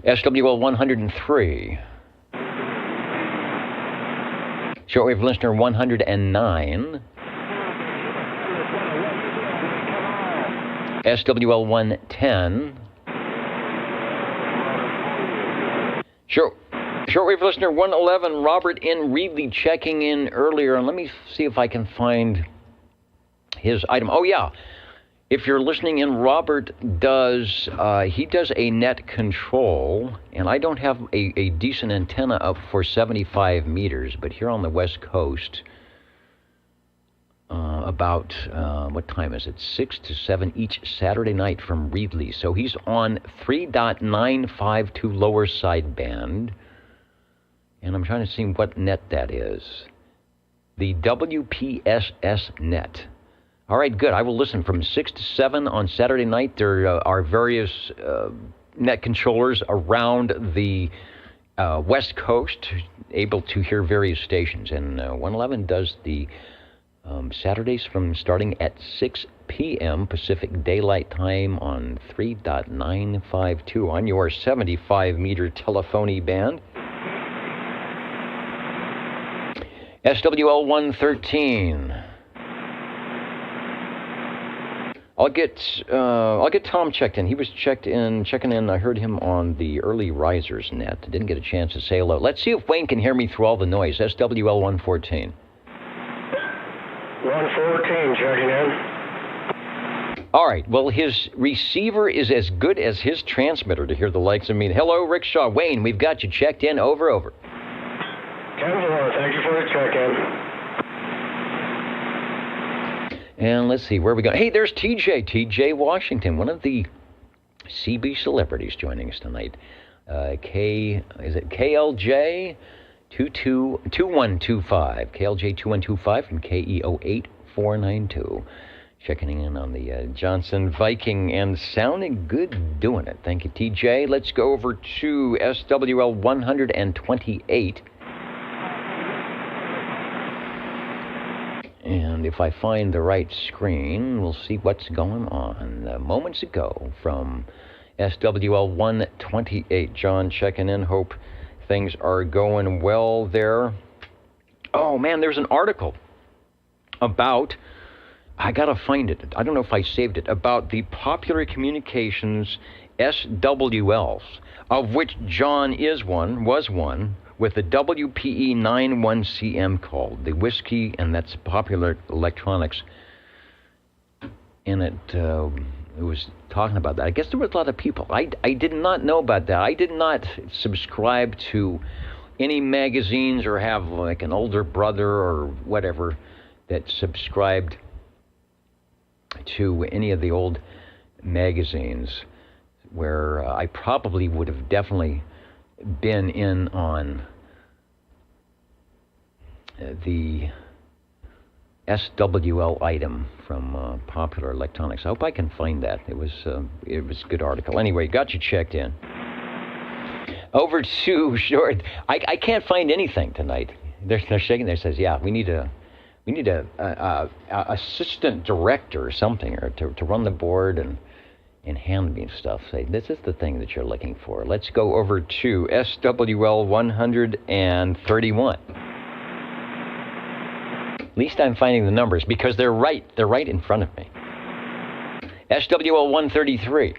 SWL 103. Shortwave listener 109. SWL 110. Shortwave listener 111, Robert in Reedley, checking in earlier. And let me see if I can find his item. Oh, yeah. If you're listening in, Robert does a net control, and I don't have a decent antenna up for 75 meters, but here on the West Coast, about, what time is it? 6 to 7 each Saturday night from Reedley. So he's on 3.952 lower sideband, and I'm trying to see what net that is. The WPSS net. All right, good. I will listen from 6 to 7 on Saturday night. There are various net controllers around the West Coast able to hear various stations. And 111 does the Saturdays from starting at 6 p.m. Pacific Daylight Time on 3.952 on your 75-meter telephony band. SWL 113. I'll get Tom checked in. He was checking in. I heard him on the early risers net. Didn't get a chance to say hello. Let's see if Wayne can hear me through all the noise. SWL 114. 114 checking in. All right. Well, his receiver is as good as his transmitter to hear the likes of me. Hello, Rickshaw. Wayne, we've got you checked in. Over. 10-4. Thank you for the check-in. And let's see, where are we going? Hey, there's TJ Washington, one of the CB celebrities joining us tonight. KLJ 2125. KLJ 2125 from KEO 8492. Checking in on the Johnson Viking and sounding good doing it. Thank you, TJ. Let's go over to SWL 128. And if I find the right screen, we'll see what's going on. Moments ago from SWL 128. John checking in. Hope things are going well there. Oh, man, there's an article about, I got to find it. I don't know if I saved it, about the Popular Communications SWLs, of which John was one, with the WPE91CM called, the whiskey, and that's Popular Electronics. And it was talking about that. I guess there was a lot of people. I did not know about that. I did not subscribe to any magazines or have like an older brother or whatever that subscribed to any of the old magazines, where I probably would have definitely been in on the SWL item from Popular Electronics. I hope I can find that. It was a good article. Anyway, got you checked in. Over to Short. I can't find anything tonight. They're shaking there. Says, yeah, we need a assistant director or something, or to run the board and hand me stuff. Say, this is the thing that you're looking for. Let's go over to SWL 131. At least I'm finding the numbers because they're right in front of me. SWL 133.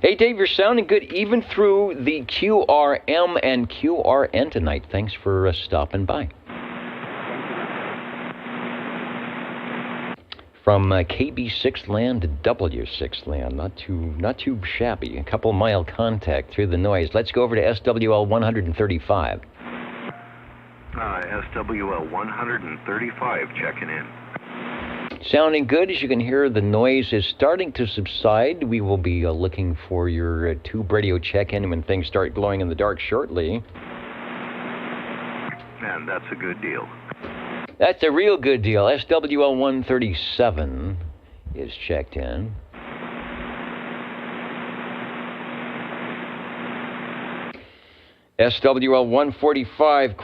Hey, Dave, you're sounding good even through the QRM and QRN tonight. Thanks for stopping by. From KB6 land to W6 land, not too shabby. A couple mile contact through the noise. Let's go over to SWL 135. SWL 135 checking in. Sounding good. As you can hear, the noise is starting to subside. We will be looking for your tube radio check-in when things start glowing in the dark shortly. And that's a good deal. That's a real good deal. SWL 137 is checked in. SWL 145,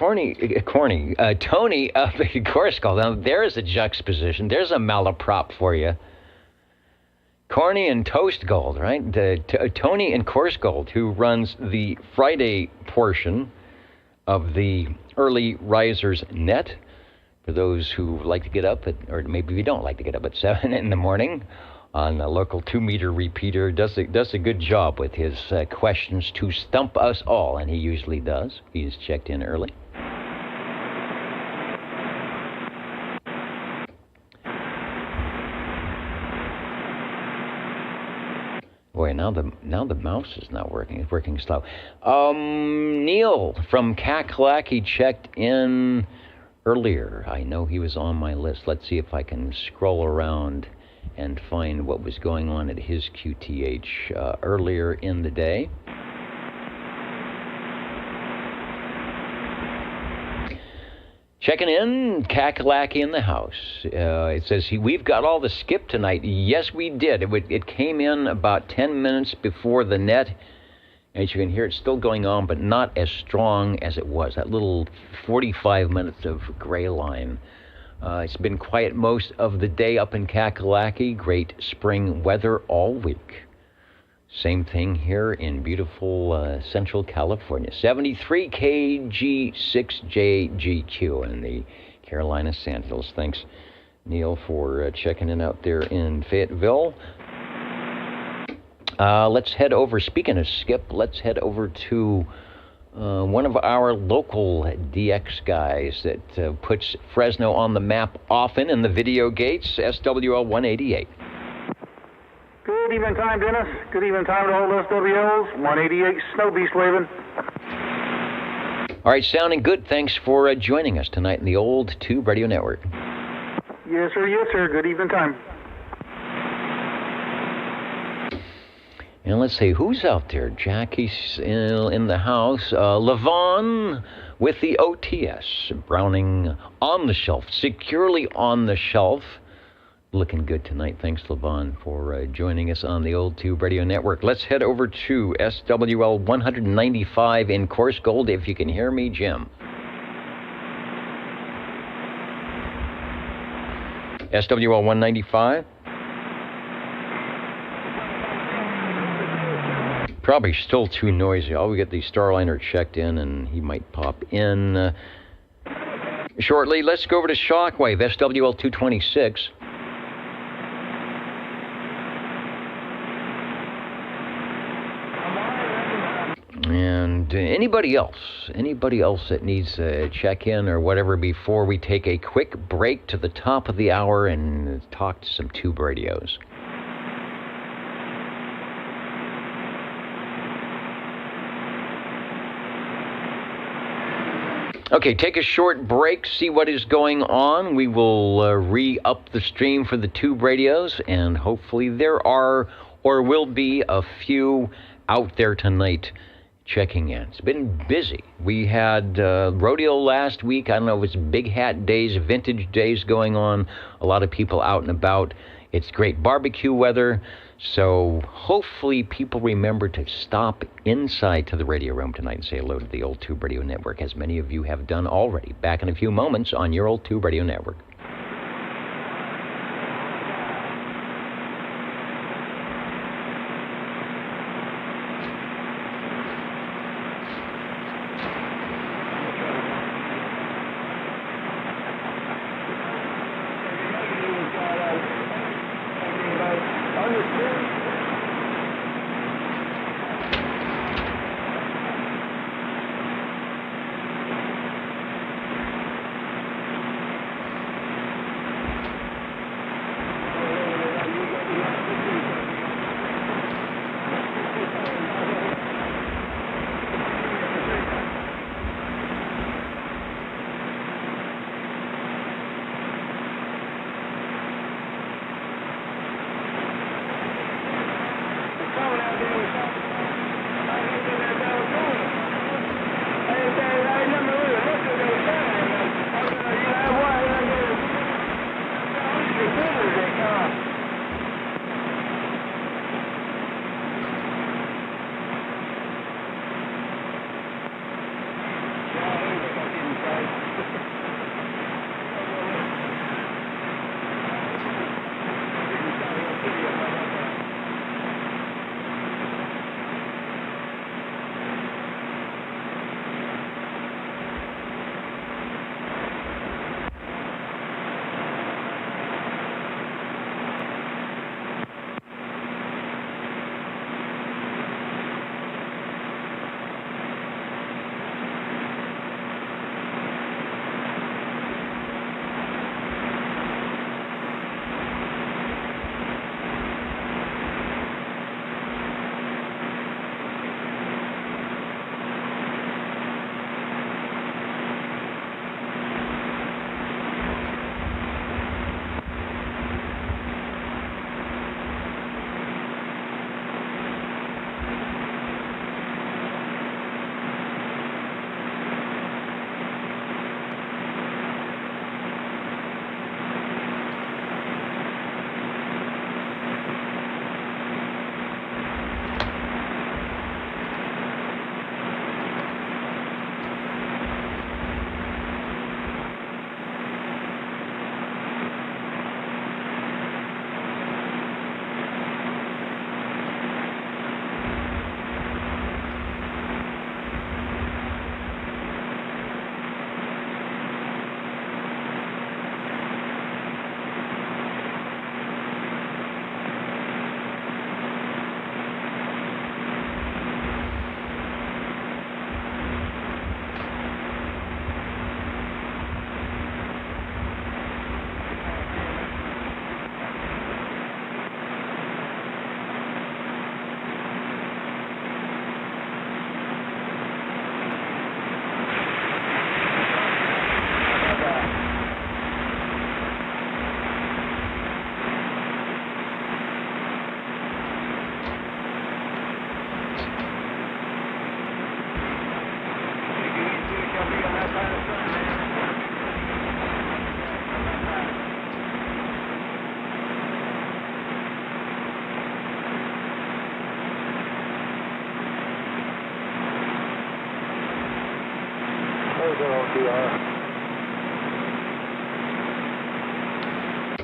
Tony up at Corsica. Now, there's a juxtaposition. There's a malaprop for you. Corny and Toast Gold, right? Tony and Course Gold, who runs the Friday portion of the Early Risers Net. For those who like to get up or maybe you don't like to get up at 7 in the morning on a local 2-meter repeater. Does a good job with his questions to stump us all, and he usually does. He's checked in early. Boy, now the mouse is not working. It's working slow. Neil from Kakalaki checked in earlier. I know he was on my list. Let's see if I can scroll around and find what was going on at his QTH earlier in the day. Checking in, Kakalaki in the house. It says, we've got all the skip tonight. Yes, we did. It came in about 10 minutes before the net. As you can hear, it's still going on, but not as strong as it was. That little 45 minutes of gray line. It's been quiet most of the day up in Kakalaki. Great spring weather all week. Same thing here in beautiful Central California. 73 KG6JGQ in the Carolina Sandhills. Thanks, Neil, for checking in out there in Fayetteville. Let's head over, speaking of skip, let's head over to one of our local DX guys that puts Fresno on the map often in the video gates, SWL 188. Good evening time, Dennis. Good evening time to all SWLs. 188 Snow Beast waving. All right, sounding good. Thanks for joining us tonight in the old Tube Radio Network. Yes, sir. Yes, sir. Good evening time. And let's see, who's out there? Jackie's in the house. Levon with the OTS. Browning on the shelf, securely on the shelf. Looking good tonight. Thanks, Levon, for joining us on the old Tube Radio Network. Let's head over to SWL 195 in Coarse Gold. If you can hear me, Jim. SWL 195. Probably still too noisy. I'll get the Starliner checked in, and he might pop in shortly. Let's go over to Shockwave, SWL 226. And anybody else that needs a check-in or whatever before we take a quick break to the top of the hour and talk to some tube radios. Okay, take a short break, see what is going on. We will re-up the stream for the tube radios, and hopefully there are or will be a few out there tonight checking in. It's been busy. We had rodeo last week. I don't know if it's big hat days, vintage days going on. A lot of people out and about. It's great barbecue weather. So hopefully people remember to stop inside to the radio room tonight and say hello to the old Tube Radio Network, as many of you have done already. Back in a few moments on your old Tube Radio Network.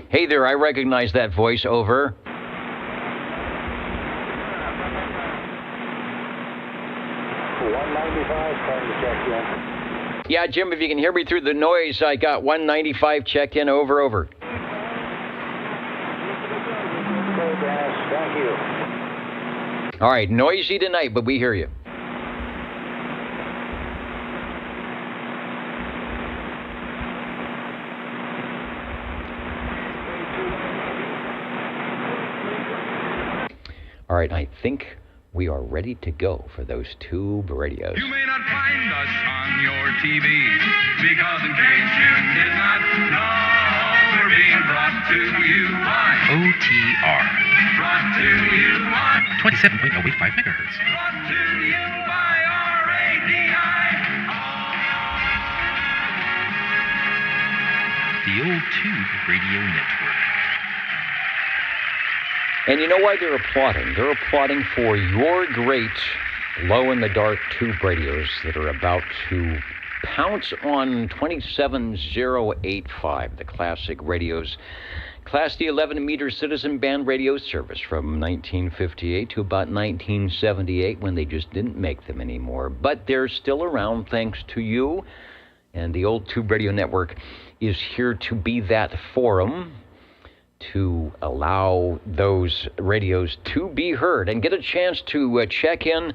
Hey there, I recognize that voice. Over. 195, trying to check in. Yeah, Jim, if you can hear me through the noise, I got 195 check in. Over, over. Okay, Dennis, thank you. All right, noisy tonight, but we hear you. All right, I think we are ready to go for those tube radios. You may not find us on your TV, because in case you did not know, we're being brought to you by OTR. Brought to you by 27.085 megahertz. Brought to you by RADI. The Old Tube Radio Network. And you know why they're applauding? They're applauding for your great glow-in-the-dark tube radios that are about to pounce on 27085, the classic radios. Class D 11-meter citizen band radio service from 1958 to about 1978, when they just didn't make them anymore. But they're still around thanks to you, and the Old Tube Radio Network is here to be that forum to allow those radios to be heard and get a chance to check in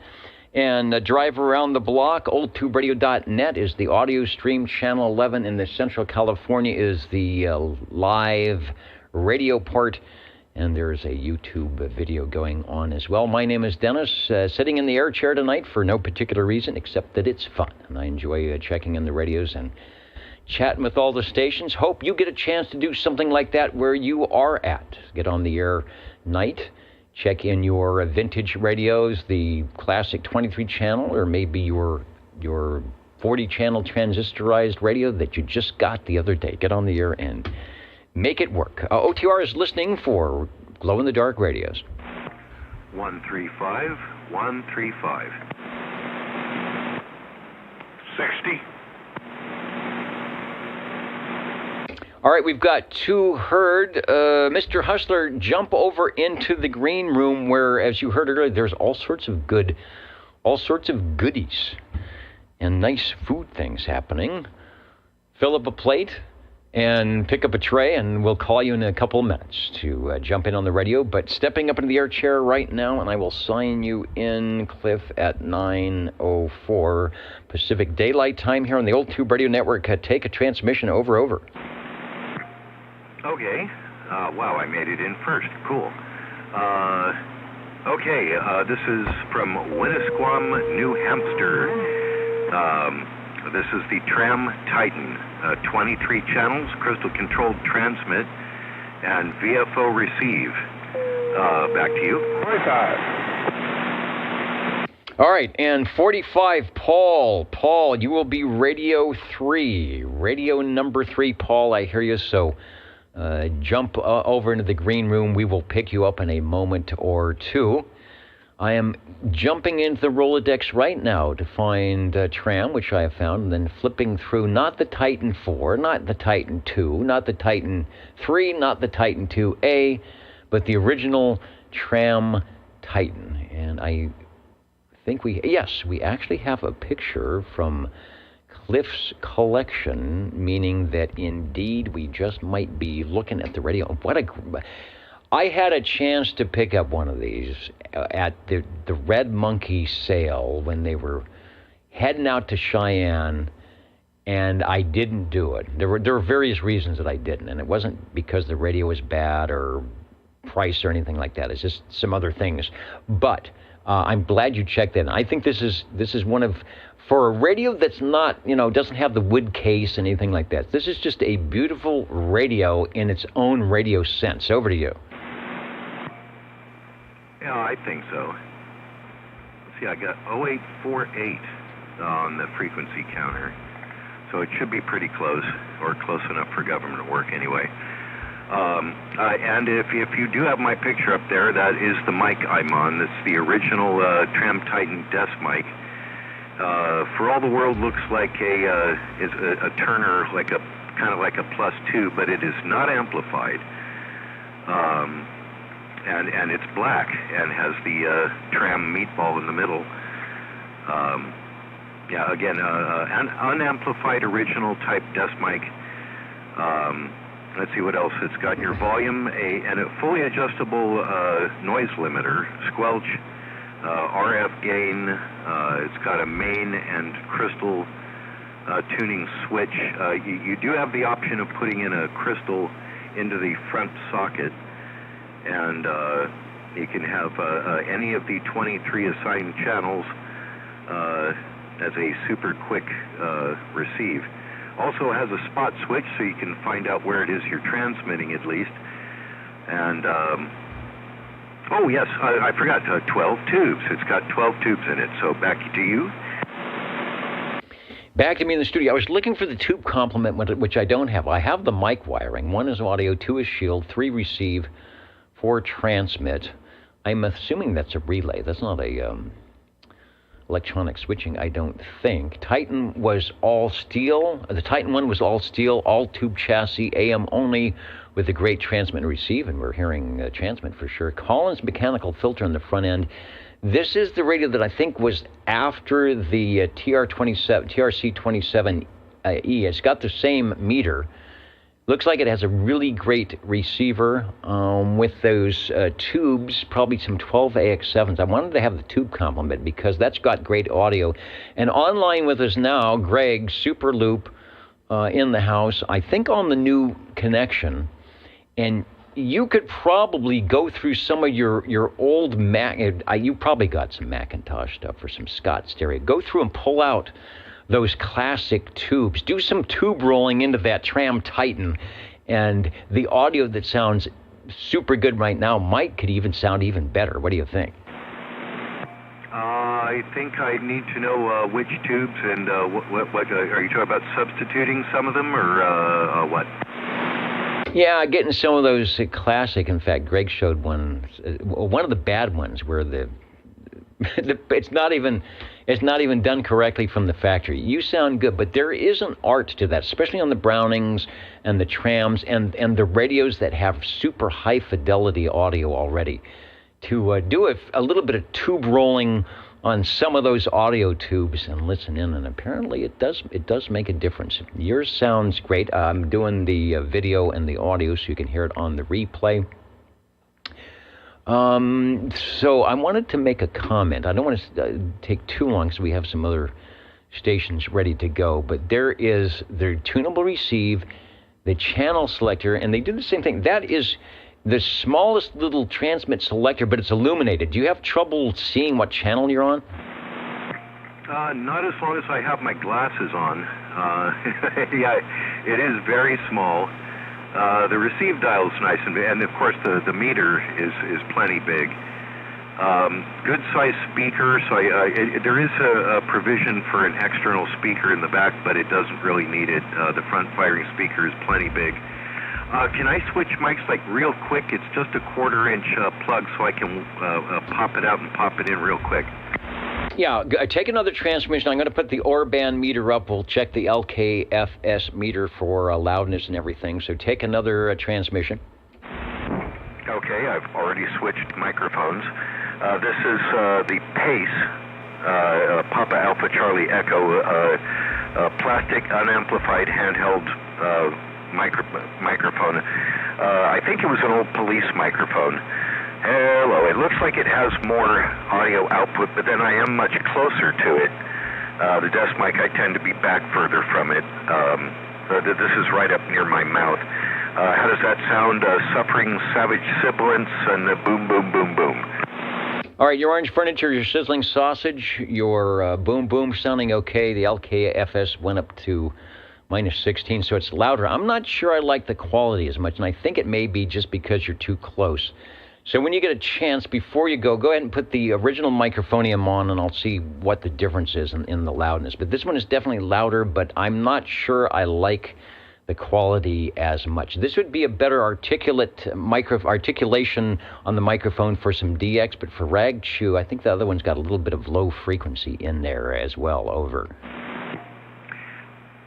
and drive around the block. OldTubeRadio.net is the audio stream. Channel 11 in the Central California is the live radio part. And there's a YouTube video going on as well. My name is Dennis, sitting in the air chair tonight for no particular reason except that it's fun. And I enjoy checking in the radios and chatting with all the stations. Hope you get a chance to do something like that where you are at. Get on the air night, check in your vintage radios, the classic 23 channel, or maybe your 40 channel transistorized radio that you just got the other day. Get on the air and make it work. OTR is listening for glow-in-the-dark radios. 135, 135. 60. All right, we've got two heard. Mr. Hustler, jump over into the green room where, as you heard earlier, there's all sorts of goodies and nice food things happening. Fill up a plate and pick up a tray, and we'll call you in a couple of minutes to jump in on the radio. But stepping up into the air chair right now, and I will sign you in, Cliff, at 9:04 Pacific Daylight Time here on the Old Tube Radio Network. Take a transmission. Over, over. Okay. Wow, I made it in first. Cool. Okay, this is from Winnisquam, New Hampshire. This is the Tram Titan. 23 channels, crystal-controlled transmit, and VFO receive. Back to you. 45. All right, and 45, Paul. Paul, you will be radio 3. Radio number 3, Paul, I hear you, so jump over into the green room. We will pick you up in a moment or two. I am jumping into the Rolodex right now to find Tram, which I have found, and then flipping through not the Titan 4, not the Titan 2, not the Titan 3, not the Titan 2A, but the original Tram Titan. And I think we actually have a picture from Cliff's collection, meaning that indeed we just might be looking at the radio. I had a chance to pick up one of these at the Red Monkey sale when they were heading out to Cheyenne, and I didn't do it. There were various reasons that I didn't, and it wasn't because the radio was bad or price or anything like that. It's just some other things. But I'm glad you checked in. I think this is one of, for a radio that's not, doesn't have the wood case and anything like that. This is just a beautiful radio in its own radio sense. Over to you. Yeah, I think so. Let's see, I got 0848 on the frequency counter, so it should be pretty close, or close enough for government work anyway. And if you do have my picture up there, that is the mic I'm on. That's the original Tram Titan desk mic. For all the world looks like a Turner, like a kind of like a +2, but it is not amplified. And it's black and has the Tram meatball in the middle. Yeah, again, an unamplified original type desk mic. Let's see what else. It's got your volume, and a fully adjustable noise limiter, squelch, RF gain. It's got a main and crystal tuning switch. You do have the option of putting in a crystal into the front socket, and you can have any of the 23 assigned channels as a super quick receive. Also has a spot switch, so you can find out where it is you're transmitting at least. And oh yes, I forgot, 12 tubes. It's got 12 tubes in it. So back to you. Back to me in the studio. I was looking for the tube complement, which I don't have. I have the mic wiring. 1 is audio, 2 is shield, 3 receive, 4 transmit. I'm assuming that's a relay. That's not a electronic switching, I don't think. Titan was all steel. The Titan 1 was all steel, all tube chassis, AM only, with a great transmit and receive, and we're hearing transmit for sure. Collins mechanical filter on the front end. This is the radio that I think was after the TRC27E. It's got the same meter. Looks like it has a really great receiver with those tubes, probably some 12AX7s. I wanted to have the tube complement because that's got great audio. And online with us now, Greg, Super Loop in the house, I think on the new connection. And you could probably go through some of your old Mac. You probably got some Macintosh stuff or some Scott stereo. Go through and pull out those classic tubes. Do some tube rolling into that Tram Titan, and the audio that sounds super good right now could even sound even better. What do you think? I think I need to know which tubes and what are you talking about? Substituting some of them or what? Yeah, getting some of those classic. In fact, Greg showed one of the bad ones where it's not even done correctly from the factory. You sound good, but there is an art to that, especially on the Brownings and the Trams and the radios that have super high fidelity audio already. To do a little bit of tube rolling on some of those audio tubes and listen in, and apparently it does make a difference. Yours sounds great. I'm doing the video and the audio so you can hear it on the replay. So I wanted to make a comment. I don't want to take too long because we have some other stations ready to go, but there is the tunable receive, the channel selector, and they do the same thing. That is the smallest little transmit selector, but it's illuminated. Do you have trouble seeing what channel you're on? Not as long as I have my glasses on. Yeah, it is very small. The receive dial is nice, and of course the meter is plenty big. Good size speaker, so there is a provision for an external speaker in the back, but it doesn't really need it. The front firing speaker is plenty big. Can I switch mics like real quick? It's just a 1/4-inch plug, so I can pop it out and pop it in real quick. Yeah, take another transmission. I'm going to put the Orban meter up. We'll check the LKFS meter for loudness and everything. So take another transmission. Okay, I've already switched microphones. This is the Pace, Papa Alpha Charlie Echo, plastic unamplified handheld microphone. I think it was an old police microphone. Hello, it looks like it has more audio output, but then I am much closer to it. The desk mic, I tend to be back further from it. This is right up near my mouth. How does that sound? Suffering savage sibilance and boom, boom, boom, boom. All right, your orange furniture, your sizzling sausage, your boom, boom sounding okay. The LKFS went up to -16, so it's louder. I'm not sure I like the quality as much, and I think it may be just because you're too close. So when you get a chance, before you go ahead and put the original microphonium on, and I'll see what the difference is in the loudness. But this one is definitely louder, but I'm not sure I like the quality as much. This would be a better articulation on the microphone for some DX, but for Rag Chew, I think the other one's got a little bit of low frequency in there as well. Over.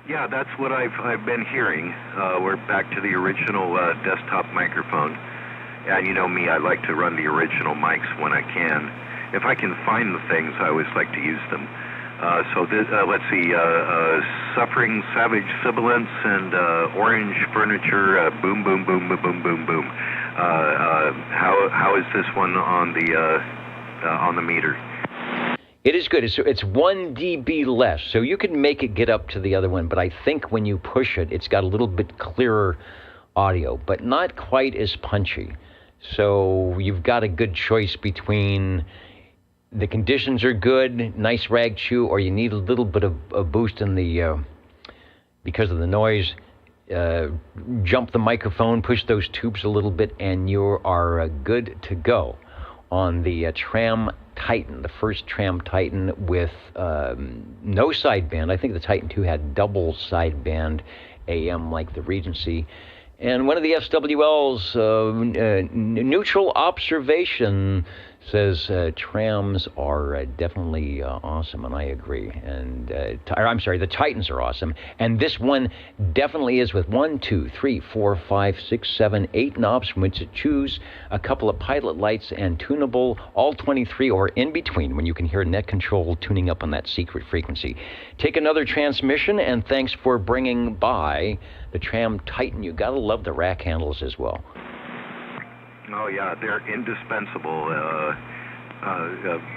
Yeah, that's what I've been hearing. We're back to the original desktop microphone. And you know me, I like to run the original mics when I can. If I can find the things, I always like to use them. So this, let's see, Suffering Savage Sibilance and Orange Furniture, Boom, Boom, Boom, Boom, Boom, Boom, Boom. How is this one on the meter? It is good. It's 1 dB less, so you can make it get up to the other one, but I think when you push it, it's got a little bit clearer audio, but not quite as punchy. So you've got a good choice between the conditions are good, nice Rag Chew, or you need a little bit of a boost in the, because of the noise, jump the microphone, push those tubes a little bit, and you are good to go on the Tram Titan, the first Tram Titan with no sideband. I think the Titan 2 had double sideband AM like the Regency. And one of the SWL's neutral observation says trams are definitely awesome, and I agree. And I'm sorry, the Titans are awesome, and this one definitely is, with 1, 2, 3, 4, 5, 6, 7, 8 knobs from which to choose, a couple of pilot lights, and tunable, all 23 or in between, when you can hear net control tuning up on that secret frequency. Take another transmission, and thanks for bringing by the Tram Titan. You gotta love the rack handles as well. Oh yeah, they're indispensable.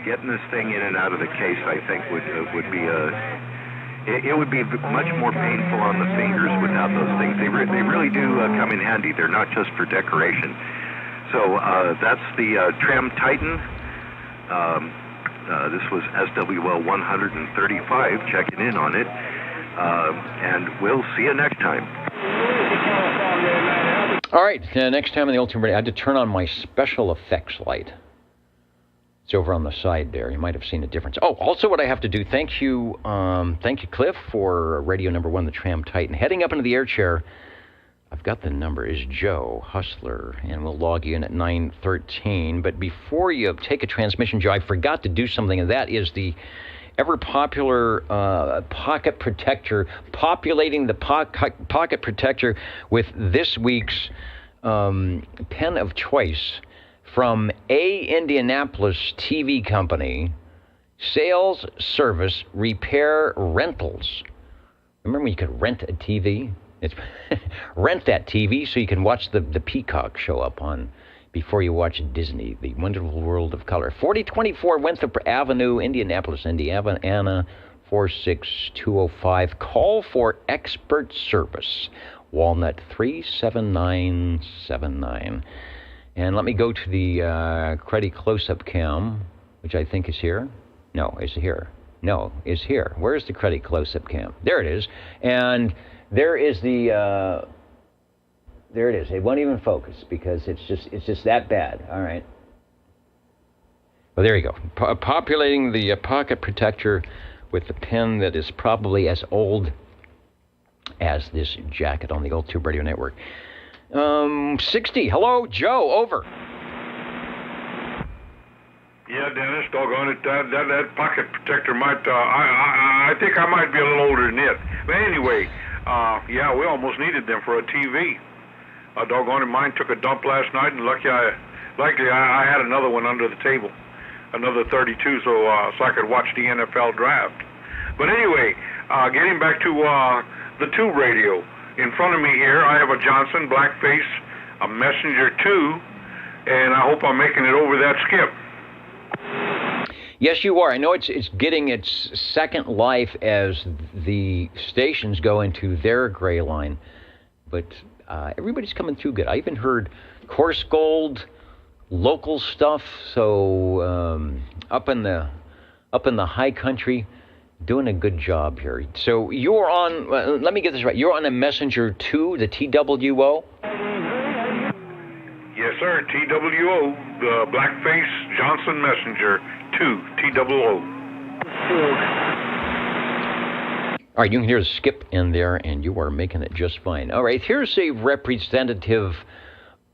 Getting this thing in and out of the case, I think, would be it would be much more painful on the fingers without those things. They really do come in handy. They're not just for decoration. So that's the Tram Titan. This was SWL 135. Checking in on it, and we'll see you next time. All right, next time on the Ultimate Radio, I had to turn on my special effects light. It's over on the side there. You might have seen a difference. Oh, also what I have to do, thank you, Cliff, for radio number 1, the Tram Titan. Heading up into the air chair, I've got the number, is Joe Hustler, and we'll log you in at 9:13. But before you take a transmission, Joe, I forgot to do something, and that is the ever-popular pocket protector, populating the pocket protector with this week's pen of choice from A. Indianapolis TV Company, Sales, Service, Repair, Rentals. Remember when you could rent a TV? Rent that TV so you can watch the Peacock show up on before you watch Disney, The Wonderful World of Color. 4024 Winthrop Avenue, Indianapolis, Indiana, 46205. Call for expert service. Walnut 37979. And let me go to the Cruddy close-up cam, which I think is here. No, is here. No, is here. Where's the Cruddy close-up cam? There it is. And there is the... there it is. It won't even focus because it's just that bad. All right. Well, there you go. Populating the pocket protector with the pen that is probably as old as this jacket on the old Tube Radio Network. 60. Hello, Joe. Over. Yeah, Dennis, doggone it. That pocket protector might, I think I might be a little older than it. But anyway, yeah, we almost needed them for a TV. Doggone it, mine took a dump last night, and luckily I had another one under the table, another 32, so I could watch the NFL draft. But anyway, getting back to the Tube Radio. In front of me here, I have a Johnson Blackface, a Messenger 2, and I hope I'm making it over that skip. Yes, you are. I know it's getting its second life as the stations go into their gray line, but everybody's coming through good. I even heard coarse gold, local stuff. So up in the high country, doing a good job here. So you're on. Let me get this right. You're on a Messenger 2, the TWO. Yes, sir. TWO, the Blackface Johnson Messenger 2, TWO. All right, you can hear the skip in there, and you are making it just fine. All right, here's a representative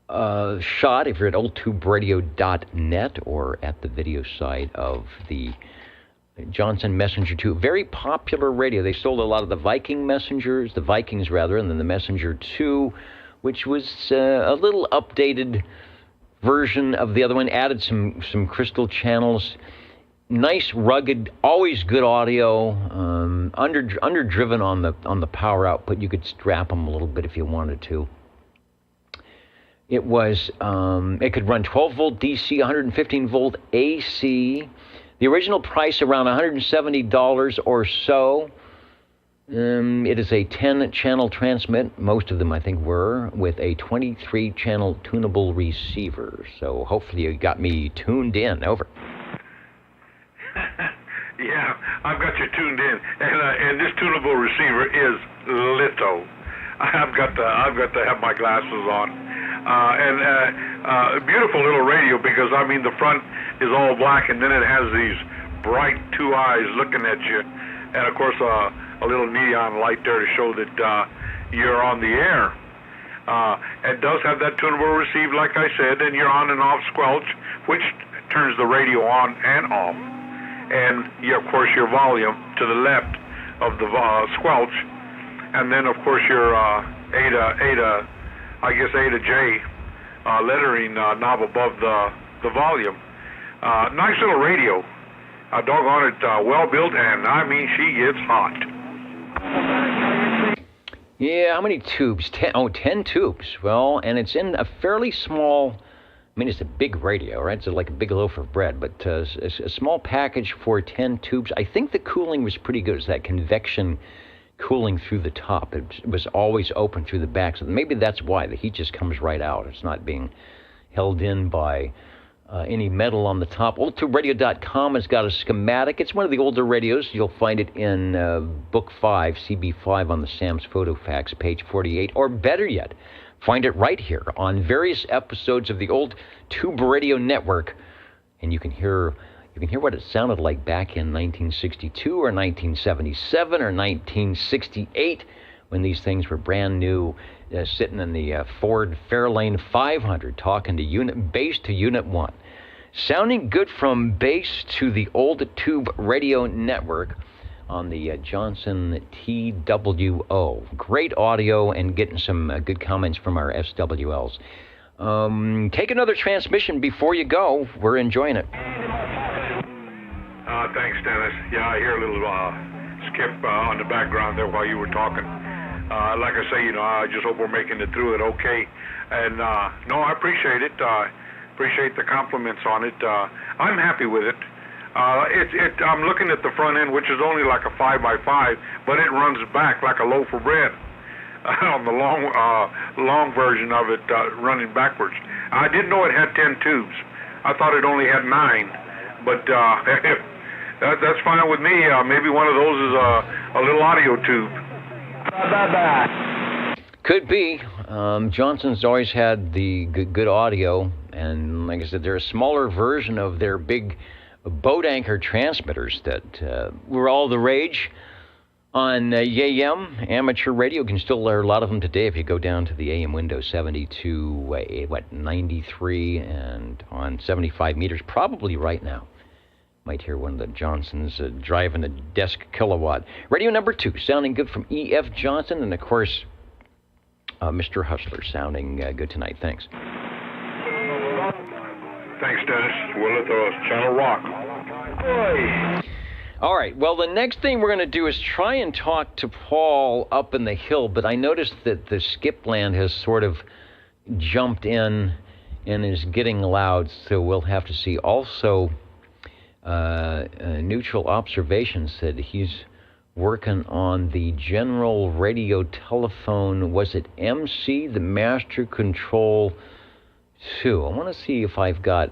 shot if you're at oldtuberadio.net or at the video side of the Johnson Messenger 2. Very popular radio. They sold a lot of the Vikings, and then the Messenger 2, which was a little updated version of the other one, added some crystal channels. Nice, rugged, always good audio, underdriven on the power output. You could strap them a little bit if you wanted to. It was, it could run 12 volt DC, 115 volt AC. The original price around $170 or so. It is a 10-channel transmit, most of them I think were, with a 23-channel tunable receiver. So hopefully you got me tuned in. Over. Yeah, I've got you tuned in, and this tunable receiver is litho. I've got to have my glasses on, a beautiful little radio because I mean the front is all black and then it has these bright two eyes looking at you, and of course a little neon light there to show that you're on the air. It does have that tunable receive, like I said, and your on and off squelch, which turns the radio on and off. And, of course, your volume to the left of the squelch. And then, of course, your A to J lettering knob above the volume. Nice little radio. Doggone it, well built, and, I mean, she gets hot. Yeah, how many tubes? 10 tubes. Well, and it's in a fairly small... I mean, it's a big radio, right? It's like a big loaf of bread, but a small package for 10 tubes. I think the cooling was pretty good. It's that convection cooling through the top. It was always open through the back, so maybe that's why. The heat just comes right out. It's not being held in by any metal on the top. OldTubeRadio.com has got a schematic. It's one of the older radios. You'll find it in Book 5, CB5 on the Sam's Photo Facts, page 48, or better yet, find it right here on various episodes of the Old Tube Radio Network, and you can hear what it sounded like back in 1962 or 1977 or 1968 when these things were brand new, sitting in the Ford Fairlane 500, talking to base to Unit 1. Sounding good from base to the Old Tube Radio Network on the Johnson TWO. Great audio and getting some good comments from our SWLs. Take another transmission before you go. We're enjoying it. Thanks, Dennis. Yeah, I hear a little skip on the background there while you were talking. Like I say, I just hope we're making it through it okay. And, no, I appreciate it. Appreciate the compliments on it. I'm happy with it. I'm looking at the front end, which is only like a 5x5, but it runs back like a loaf of bread on the long version of it, running backwards. I didn't know it had 10 tubes. I thought it only had 9, but that's fine with me. Maybe one of those is a little audio tube. Could be. Johnson's always had the good audio, and like I said, they're a smaller version of their big boat anchor transmitters that were all the rage on AM amateur radio. You can still hear a lot of them today if you go down to the AM window 72, 93, and on 75 meters, probably right now. Might hear one of the Johnsons driving a desk kilowatt. Radio number 2, sounding good from E.F. Johnson, and of course, Mr. Hustler, sounding good tonight. Thanks. Thanks, Dennis. We'll let the channel rock. Boy. All right. Well, the next thing we're going to do is try and talk to Paul up in the hill, but I noticed that the skip land has sort of jumped in and is getting loud, so we'll have to see. Also, Neutral Observation said he's working on the General Radio Telephone, was it MC, the Master Control 2. I want to see if I've got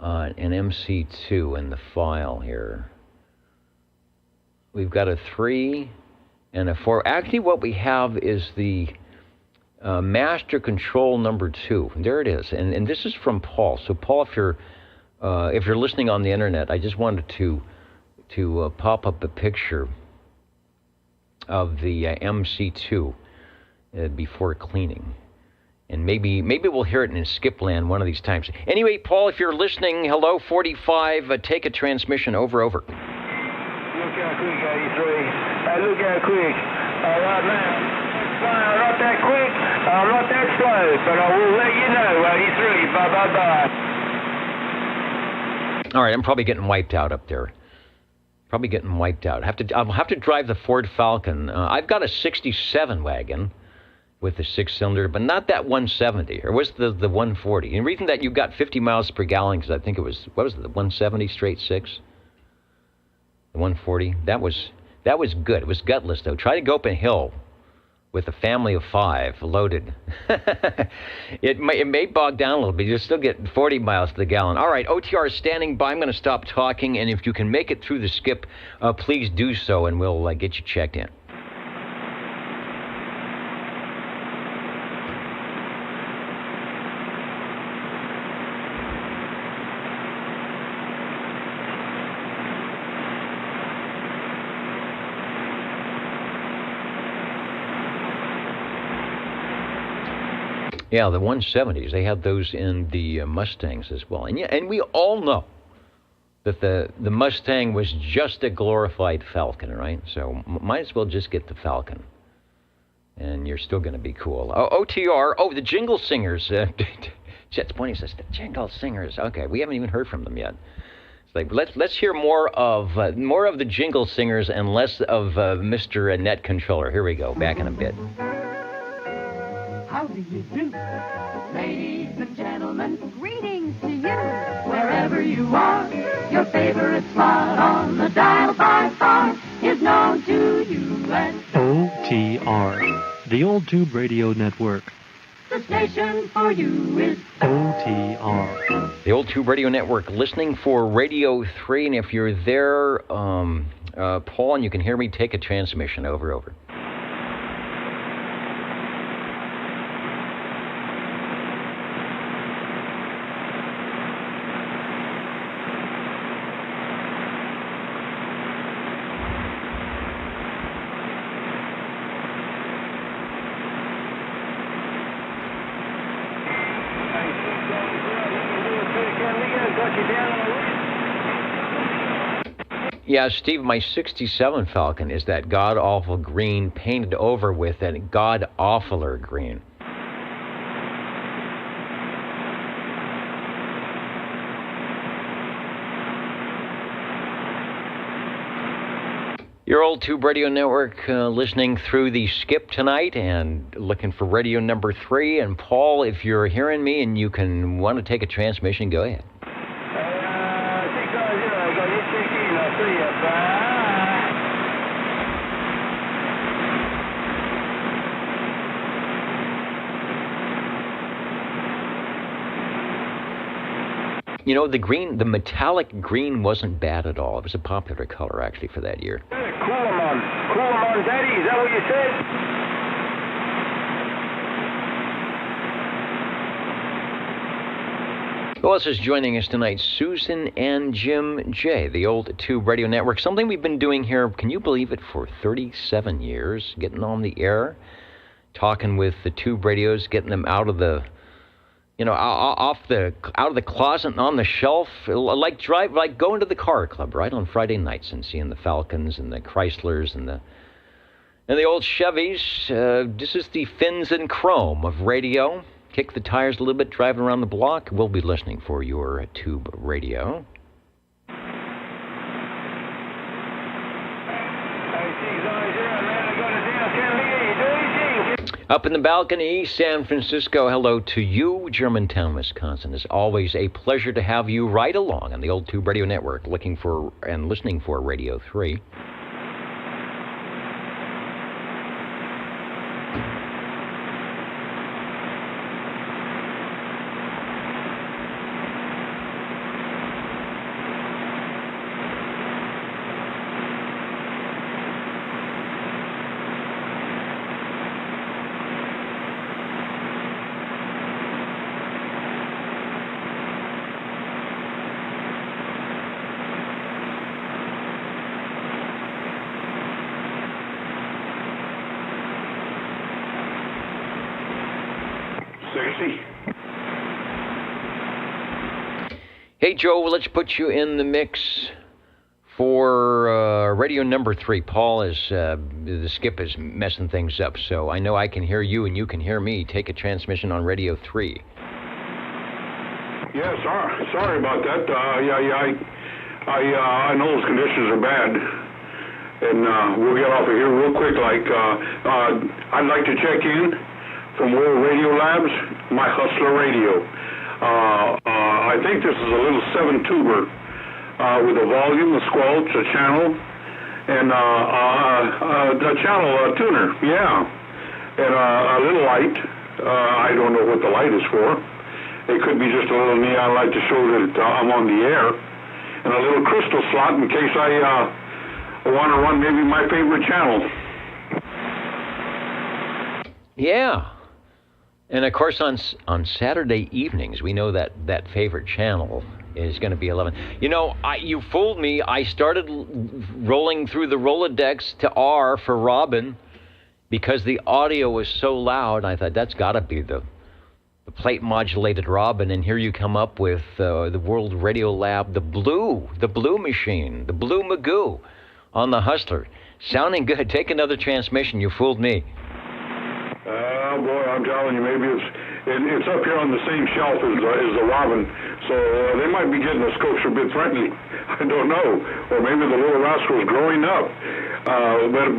an MC2 in the file here. We've got a 3 and a 4. Actually, what we have is the Master Control number 2. There it is, and this is from Paul. So, Paul, if you're listening on the internet, I just wanted to pop up a picture of the MC2 before cleaning. And maybe we'll hear it in Skipland one of these times. Anyway, Paul, if you're listening, hello, 45, take a transmission, over. Look how quick, 83. Look how quick. All right, now. Not that quick, not that slow, but I will let you know, 83. Bye-bye-bye. All right, I'm probably getting wiped out up there. I'll have to drive the Ford Falcon. I've got a 67 wagon with the 6-cylinder, but not that 170. Or was the 140? And the reason that you got 50 miles per gallon, because I think it was, what was it, the 170 straight 6? The 140? That was good. It was gutless, though. Try to go up a hill with a family of 5 loaded. It may bog down a little bit. You'll still get 40 miles to the gallon. All right, OTR is standing by. I'm going to stop talking, and if you can make it through the skip, please do so, and we'll get you checked in. Yeah, the 170s, they had those in the Mustangs as well. And we all know that the Mustang was just a glorified Falcon, right? So might as well just get the Falcon. And you're still going to be cool. OTR, the Jingle Singers. Jet's pointing says, the Jingle Singers. Okay, we haven't even heard from them yet. It's like, let's hear more of the Jingle Singers and less of Mr. Net Controller. Here we go, back in a bit. How do you do? Ladies and gentlemen, greetings to you. Wherever you are, your favorite spot on the dial by far is known to you as OTR, the Old Tube Radio Network. The station for you is OTR. The Old Tube Radio Network, listening for Radio 3, and if you're there, Paul, and you can hear me, take a transmission, over. Yeah, Steve, my 67 Falcon is that god-awful green painted over with a god-awfuler green. Your Old Tube Radio Network, listening through the skip tonight and looking for radio number 3. And Paul, if you're hearing me and you can want to take a transmission, go ahead. You know, the metallic green wasn't bad at all. It was a popular color, actually, for that year. Cool 'em on, Daddy. Is that what you said? Who else is joining us tonight? Susan and Jim J, the Old Tube Radio Network. Something we've been doing here, can you believe it, for 37 years, getting on the air, talking with the tube radios, getting them out of the, out of the closet and on the shelf, like going to the car club, right, on Friday nights and seeing the Falcons and the Chryslers and the old Chevys. This is the fins and chrome of radio. Kick the tires a little bit, driving around the block. We'll be listening for your tube radio. Up in the balcony, San Francisco, hello to you. Germantown, Wisconsin. It's always a pleasure to have you right along on the Old Tube Radio Network, looking for and listening for Radio 3. Dixie. Hey, Joe, let's put you in the mix for radio number 3. Paul is, the skip is messing things up, so I know I can hear you and you can hear me. Take a transmission on radio 3. Yeah, sorry about that. I know those conditions are bad, and we'll get off of here real quick. I'd like to check in from World Radio Labs, my Hustler Radio. I think this is a little 7-tuber with a volume, a squelch, a channel, and a channel tuner. Yeah, and a little light. I don't know what the light is for. It could be just a little neon light to show that I'm on the air. And a little crystal slot in case I want to run maybe my favorite channel. Yeah. And, of course, on Saturday evenings, we know that favorite channel is going to be 11. You know, you fooled me. I started rolling through the Rolodex to R for Robin because the audio was so loud. I thought, that's got to be the plate-modulated Robin, and here you come up with the World Radio Lab, the Blue Machine, the Blue Magoo on the Hustler. Sounding good. Take another transmission. You fooled me. Oh, boy, I'm telling you, maybe it's up here on the same shelf as the Robin, so they might be getting us kosher a bit friendly. I don't know. Or maybe the little rascal's growing up. But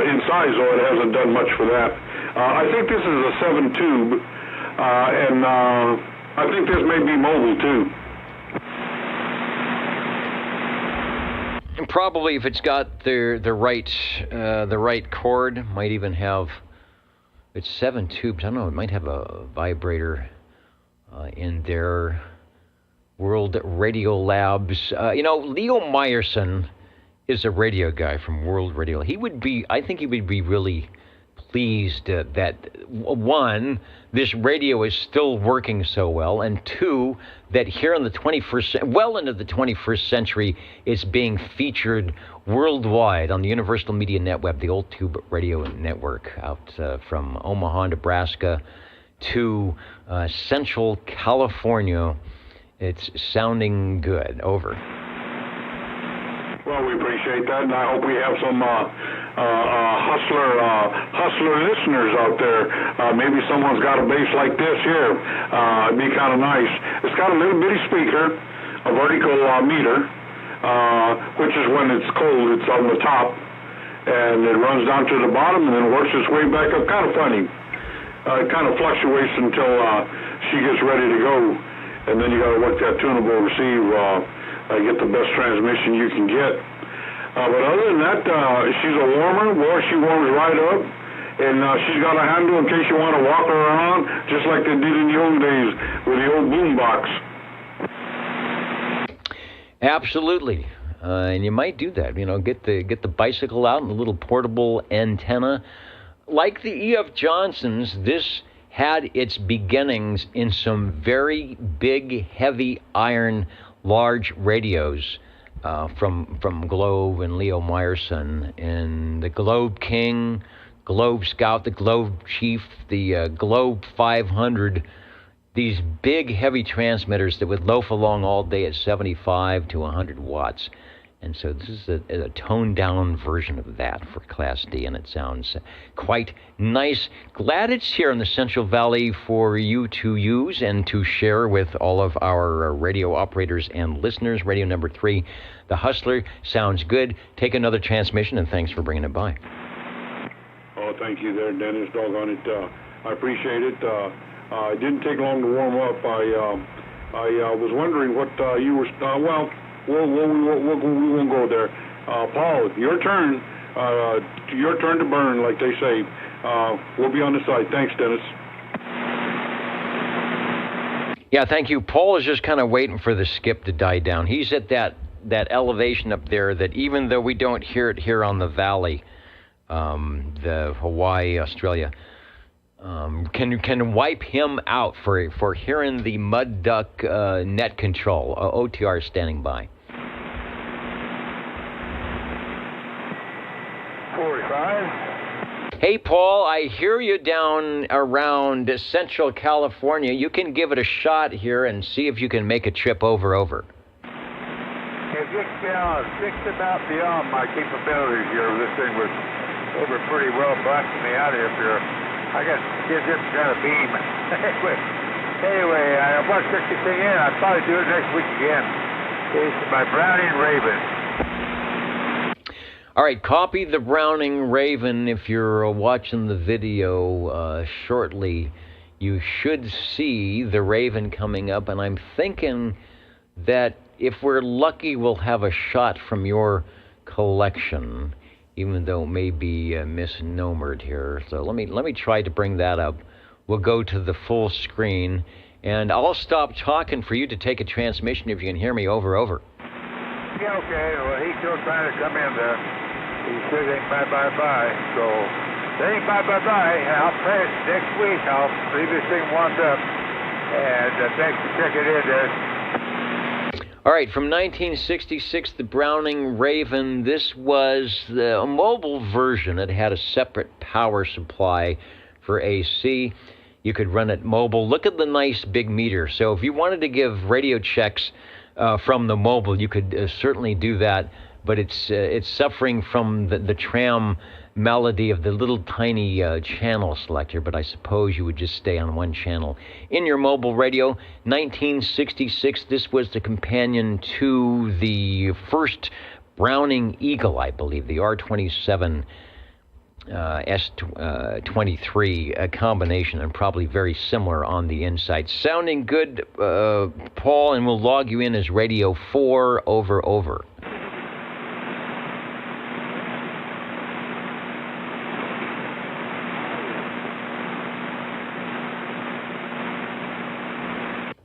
in size, though, it hasn't done much for that. I think this is a 7-tube. And I think this may be mobile, too. And probably if it's got the right cord, might even have, it's 7 tubes. I don't know, it might have a vibrator in their World Radio Labs. Leo Meyerson is a radio guy from World Radio. I think he would be really pleased that, one, this radio is still working so well, and two, that here in the 21st, well into the 21st century, it's being featured worldwide on the Universal Media Network, the Old Tube Radio Network, out from Omaha, Nebraska to Central California. It's sounding good. Over. Well, we appreciate that, and I hope we have some hustler listeners out there. Maybe someone's got a bass like this here. It'd be kind of nice. It's got a little bitty speaker, a vertical meter, which is when it's cold, it's on the top, and it runs down to the bottom and then works its way back up. Kind of funny. It kind of fluctuates until she gets ready to go, and then you got to work that tunable receive. Get the best transmission you can get. But other than that, she's a warmer. Boy, she warms right up. And she's got a handle in case you want to walk her around, just like they did in the old days with the old boom box. Absolutely. And you might do that. Get the bicycle out and the little portable antenna. Like the E.F. Johnson's, this had its beginnings in some very big, heavy iron large radios from Globe and Leo Meyerson, and the Globe King, Globe Scout, the Globe Chief, the Globe 500, these big heavy transmitters that would loaf along all day at 75 to 100 watts. And so this is a toned-down version of that for Class D, and it sounds quite nice. Glad it's here in the Central Valley for you to use and to share with all of our radio operators and listeners. Radio number 3, The Hustler, sounds good. Take another transmission, and thanks for bringing it by. Oh, thank you there, Dennis. Doggone it. I appreciate it. It didn't take long to warm up. I was wondering what you were... We won't go there. Paul, your turn. Your turn to burn, like they say. We'll be on the side. Thanks, Dennis. Yeah, thank you. Paul is just kind of waiting for the skip to die down. He's at that elevation up there that even though we don't hear it here on the valley, the Hawaii, Australia, can wipe him out for hearing the mud duck net control. OTR standing by. 45. Hey, Paul, I hear you down around Central California. You can give it a shot here and see if you can make a trip over. If you fix about beyond my capabilities here, this thing was over pretty well blasting me out of here. I got to get this kind of beam. Anyway, I watched this thing in. I'll probably do it next week again. It's my Browning Raven. All right, copy the Browning Raven. If you're watching the video shortly, you should see the Raven coming up, and I'm thinking that if we're lucky, we'll have a shot from your collection, even though it may be misnomered here. So let me try to bring that up. We'll go to the full screen, and I'll stop talking for you to take a transmission if you can hear me over. Yeah, okay. Well, he's still trying to come in there. He says it ain't bye. So, it ain't bye. I'll try it next week. I'll leave this thing warmed up. And thanks for checking in there. All right, from 1966, the Browning Raven. This was a mobile version. It had a separate power supply for AC. You could run it mobile. Look at the nice big meter. So if you wanted to give radio checks from the mobile, you could certainly do that. But it's suffering from the tram melody of the little tiny channel selector, but I suppose you would just stay on one channel. In your mobile radio, 1966, this was the companion to the first Browning Eagle, I believe, the R27 S23 combination, and probably very similar on the inside. Sounding good, Paul, and we'll log you in as Radio 4, over.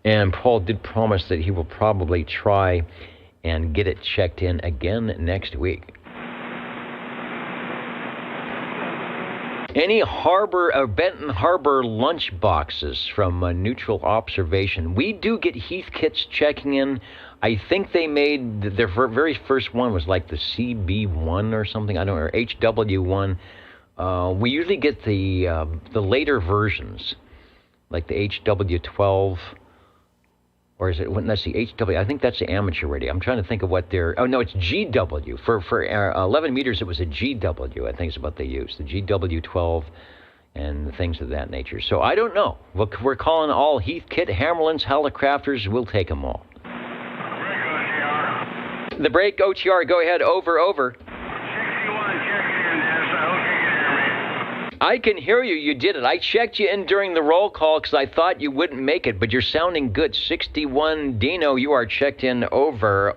And Paul did promise that he will probably try and get it checked in again next week. Any Benton Harbor lunch boxes from Neutral Observation? We do get Heathkits checking in. I think they made their very first one was like the CB1 or something. I don't know, or HW1. We usually get the later versions, like the HW12. Or is it, that's the HW? I think that's the amateur radio. I'm trying to think of what they're... Oh, no, it's GW. For 11 meters, it was a GW, I think is what they used. The GW12 and things of that nature. So I don't know. We're calling all Heathkit, Hammerlands, Hallicrafters. We'll take them all. The break, OTR, go ahead, over. I can hear you. You did it. I checked you in during the roll call because I thought you wouldn't make it, but you're sounding good. 61 Dino, you are checked in over.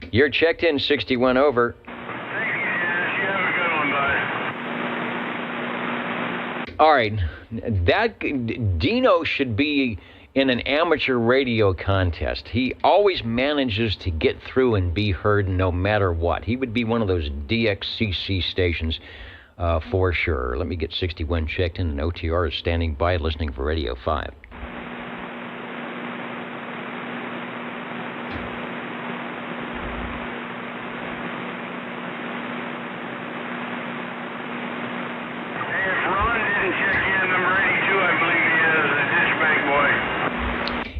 You're checked in, 61 over. All right. That Dino should be in an amateur radio contest. He always manages to get through and be heard no matter what. He would be one of those DXCC stations for sure. Let me get 61 checked in, and OTR is standing by listening for Radio 5.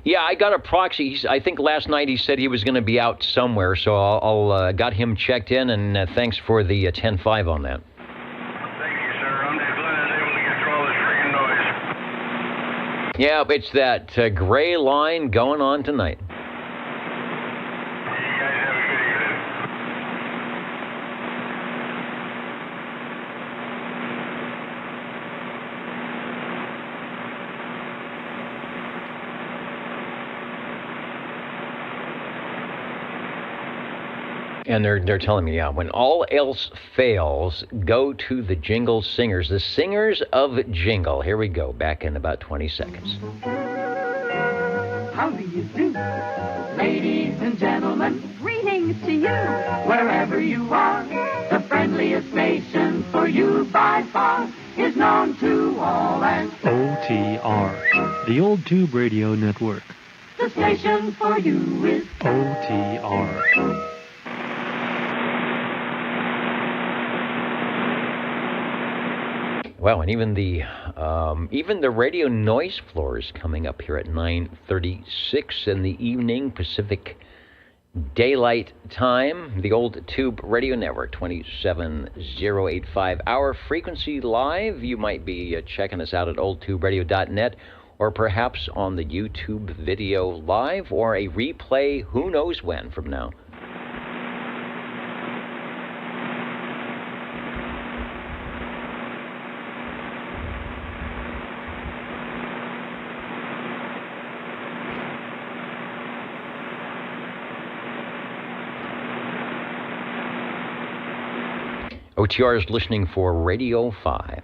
Yeah, I got a proxy. I think last night he said he was going to be out somewhere, so I'll got him checked in, and thanks for the 10-5 on that. Thank you, sir. I'm just glad I was able to get through all this freaking noise. Yeah, it's that gray line going on tonight. And they're telling me, yeah, when all else fails, go to the Jingle Singers, the Singers of Jingle. Here we go, back in about 20 seconds. How do you do? Ladies and gentlemen, greetings to you. Wherever you are, the friendliest station for you by far is known to all as OTR, the Old Tube Radio Network. The station for you is OTR. Well, and even the radio noise floor is coming up here at 9:36 in the evening Pacific Daylight Time. The Old Tube Radio Network, 27085 hour frequency live. You might be checking us out at oldtuberadio.net, or perhaps on the YouTube video live, or a replay who knows when from now. OTR is listening for Radio 5.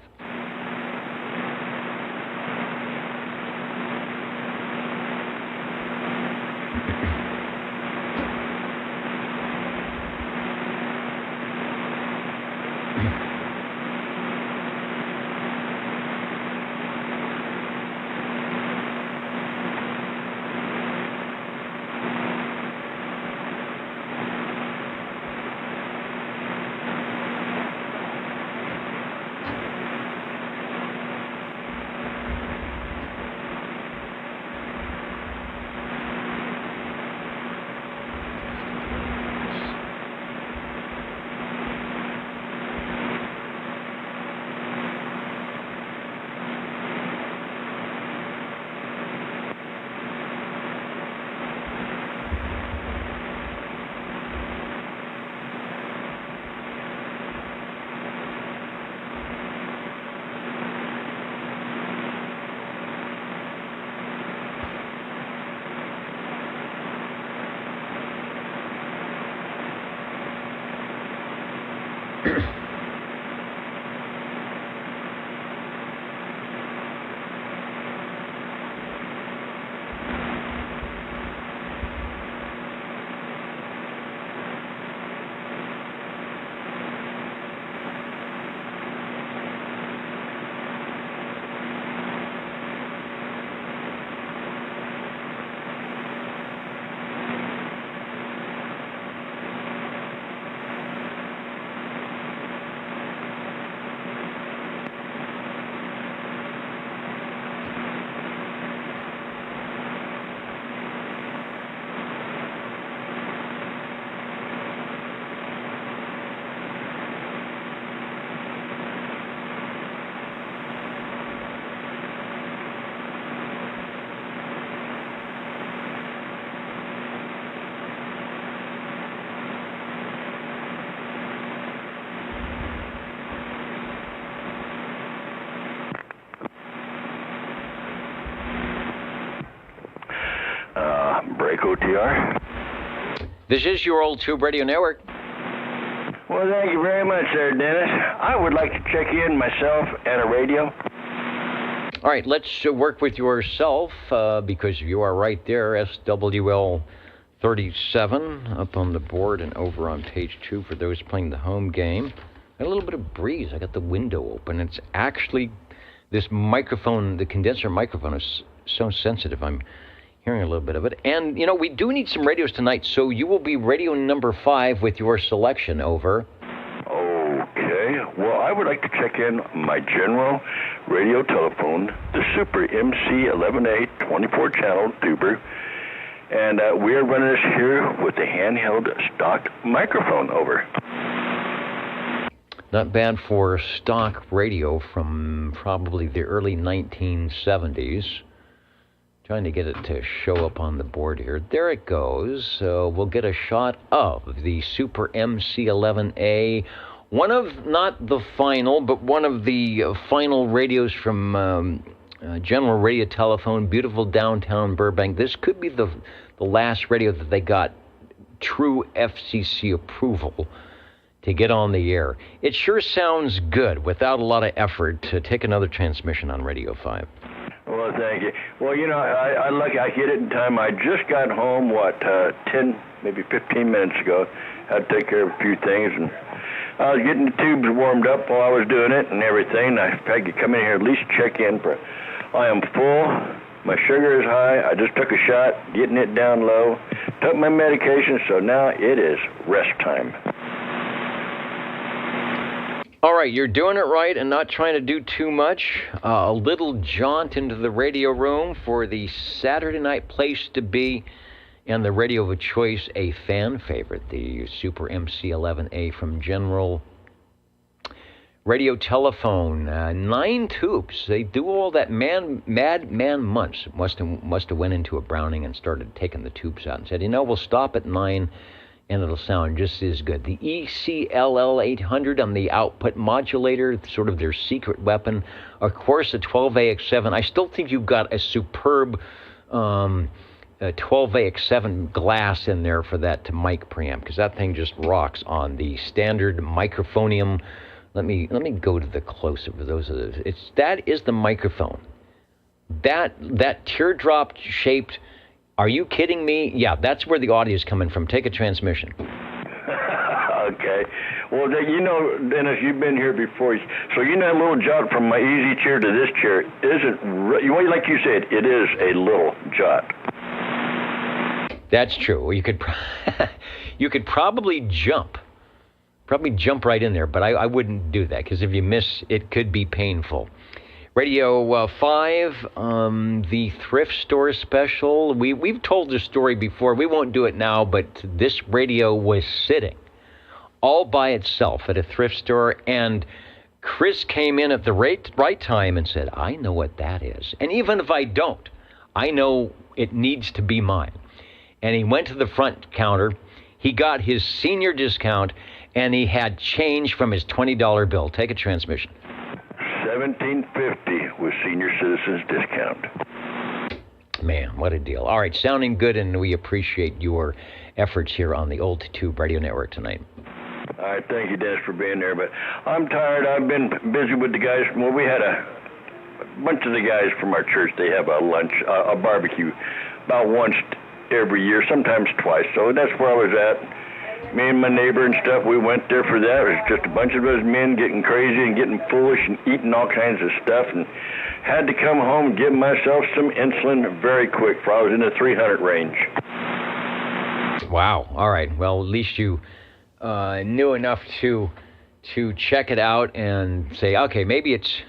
OTR. This is your Old Tube Radio Network. Well, thank you very much there, Dennis. I would like to check in myself at a radio. All right, let's work with yourself because you are right there, SWL 37 up on the board and over on page 2 for those playing the home game. Got a little bit of breeze. I got the window open. It's actually this microphone, the condenser microphone is so sensitive. I'm hearing a little bit of it. And, you know, we do need some radios tonight, so you will be radio number 5 with your selection. Over. Okay. Well, I would like to check in my general radio telephone, the Super MC11a 24-channel tuber. And we are running this here with a handheld stock microphone. Over. Not bad for stock radio from probably the early 1970s. Trying to get it to show up on the board here. There it goes. So we'll get a shot of the Super MC11a. One of, not the final, but one of the final radios from General Radio Telephone, beautiful downtown Burbank. This could be the last radio that they got true FCC approval to get on the air. It sure sounds good without a lot of effort to take another transmission on Radio 5. Well, thank you. Well, you know, I hit it in time. I just got home, 10, maybe 15 minutes ago. Had to take care of a few things, and I was getting the tubes warmed up while I was doing it and everything. I had to come in here at least check in. I am full. My sugar is high. I just took a shot, getting it down low. Took my medication, so now it is rest time. All right, you're doing it right and not trying to do too much. A little jaunt into the radio room for the Saturday night place to be, and the radio of choice, a fan favorite, the Super MC11a from General Radio Telephone. 9 tubes. They do all that madman months. Must have went into a Browning and started taking the tubes out and said, we'll stop at 9 and it'll sound just as good. The ECLL 800 on the output modulator, sort of their secret weapon. Of course, the 12AX7. I still think you've got a superb 12AX7 glass in there for that mic preamp, because that thing just rocks on the standard microphonium. Let me go to the close-up for those of those. That is the microphone. That teardrop-shaped. Are you kidding me? Yeah, that's where the audio is coming from. Take a transmission. Okay. Well, Dennis, you've been here before, so that little jot from my easy chair to this chair isn't, like you said, it is a little jot. That's true. You could probably jump right in there, but I wouldn't do that, because if you miss, it could be painful. Radio 5, the thrift store special. We've told this story before. We won't do it now, but this radio was sitting all by itself at a thrift store, and Chris came in at the right time and said, I know what that is. And even if I don't, I know it needs to be mine. And he went to the front counter. He got his senior discount, and he had change from his $20 bill. Take a transmission. $17.50 with senior citizens discount. Man, what a deal. All right, sounding good, and we appreciate your efforts here on the Old Tube Radio Network tonight. All right, thank you, Des, for being there, but I'm tired. I've been busy with the guys. Well, we had a bunch of the guys from our church. They have a lunch, a barbecue, about once every year, sometimes twice, so that's where I was at. Me and my neighbor and stuff, we went there for that. It was just a bunch of us men getting crazy and getting foolish and eating all kinds of stuff, and had to come home and give myself some insulin very quick, for I was in the 300 range. Wow. All right. Well, at least you knew enough to check it out and say, okay, maybe it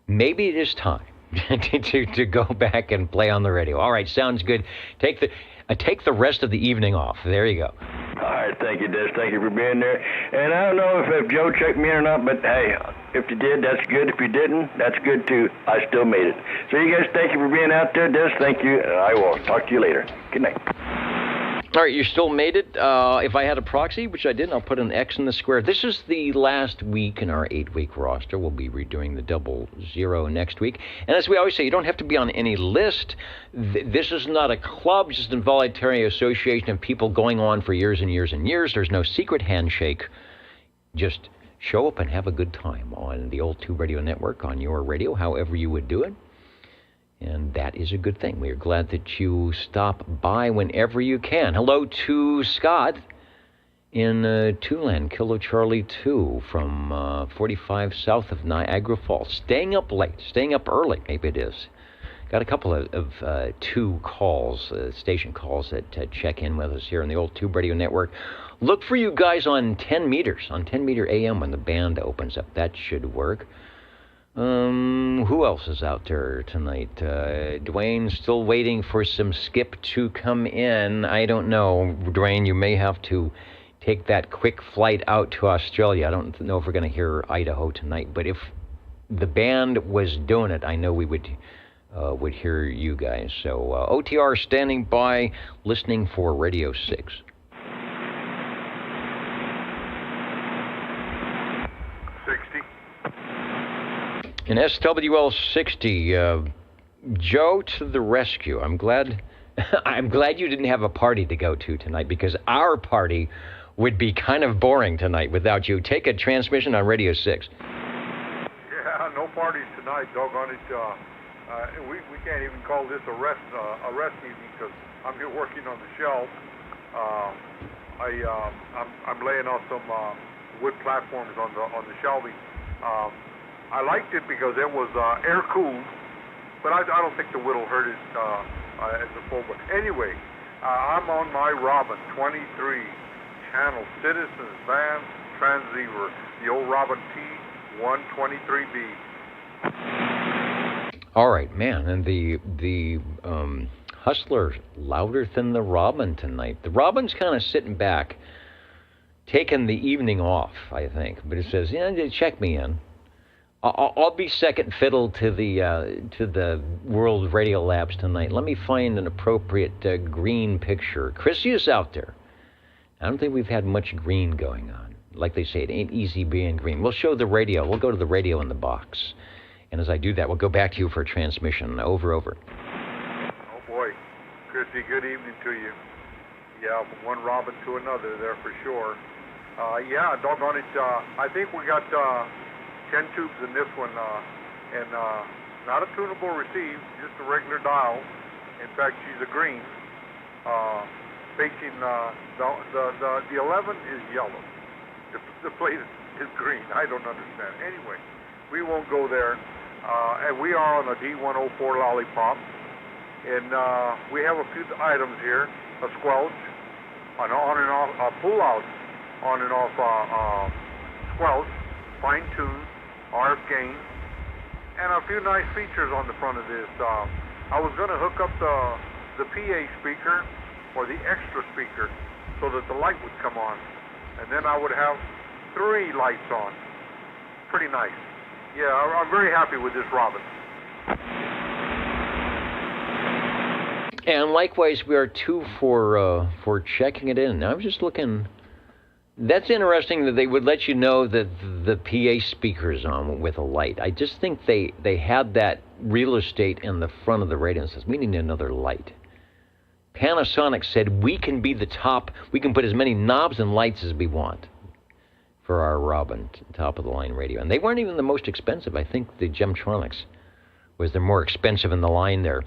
is time to go back and play on the radio. All right, sounds good. Take the rest of the evening off. There you go. All right, thank you, Des. Thank you for being there. And I don't know if Joe checked me in or not, but hey, if you did, that's good. If you didn't, that's good too. I still made it. So you guys, thank you for being out there. Des, thank you. And I will talk to you later. Good night. All right, you still made it. If I had a proxy, which I didn't, I'll put an X in the square. This is the last week in our 8-week roster. We'll be redoing the 00 next week. And as we always say, you don't have to be on any list. This is not a club, just a voluntary association of people going on for years and years and years. There's no secret handshake. Just show up and have a good time on the Old Tube Radio Network, on your radio, however you would do it. And that is a good thing. We are glad that you stop by whenever you can. Hello to Scott in Tulan, Kilo Charlie 2 from 45 south of Niagara Falls. Staying up late, staying up early, maybe it is. Got a couple of two calls, station calls that check in with us here on the Old Tube Radio Network. Look for you guys on 10 meters, on 10 meter AM when the band opens up. That should work. Who else is out there tonight? Dwayne's still waiting for some skip to come in. I don't know, Dwayne, you may have to take that quick flight out to Australia. I don't know if we're going to hear Idaho tonight, but if the band was doing it, I know we would hear you guys. So OTR standing by, listening for Radio 6. In SWL 60, Joe to the rescue. I'm glad you didn't have a party to go to tonight, because our party would be kind of boring tonight without you. Take a transmission on Radio 6. Yeah, no parties tonight, doggone it. We can't even call this a rest evening, because I'm here working on the shelf. I'm laying out some wood platforms on the shelving. I liked it because it was air-cooled, but I don't think the wood will hurt it as a full. But anyway, I'm on my Robin 23 channel Citizens Band transceiver, the old Robin T 123B. All right, man, and the Hustler louder than the Robin tonight. The Robin's kind of sitting back, taking the evening off, I think. But it says, yeah, check me in. I'll be second fiddle to the World Radio Labs tonight. Let me find an appropriate green picture. Chrissy is out there. I don't think we've had much green going on. Like they say, it ain't easy being green. We'll show the radio. We'll go to the radio in the box. And as I do that, we'll go back to you for a transmission. Over. Oh, boy. Chrissy, good evening to you. Yeah, from one Robin to another there for sure. Yeah, doggone it. I think we got 10 tubes in this one, and not a tunable receive, just a regular dial. In fact, she's a green. Facing the 11 is yellow. The plate is green. I don't understand. Anyway, we won't go there. And we are on a D104 lollipop, and we have a few items here: a squelch, an on and off, a pull out, on and off squelch, fine tune, RF gain, and a few nice features on the front of this. I was going to hook up the PA speaker or the extra speaker so that the light would come on, and then I would have 3 lights on. Pretty nice. Yeah, I'm very happy with this Robin. And likewise, we are too for checking it in. I was just looking. That's interesting that they would let you know that the PA speaker's on with a light. I just think they had that real estate in the front of the radio and says, we need another light. Panasonic said, we can be the top. We can put as many knobs and lights as we want for our Robin top-of-the-line radio. And they weren't even the most expensive. I think the Gemtronics was the more expensive in the line there.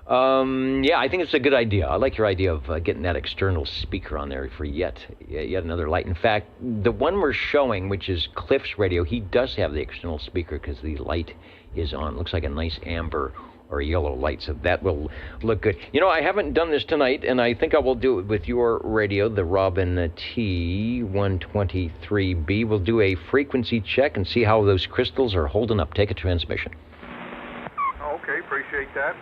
Yeah, I think it's a good idea. I like your idea of getting that external speaker on there for yet another light. In fact, the one we're showing, which is Cliff's radio, he does have the external speaker because the light is on. Looks like a nice amber or yellow light, so that will look good. You know, I haven't done this tonight, and I think I will do it with your radio, the Robin T123B. We'll do a frequency check and see how those crystals are holding up. Take a transmission. Okay, appreciate that.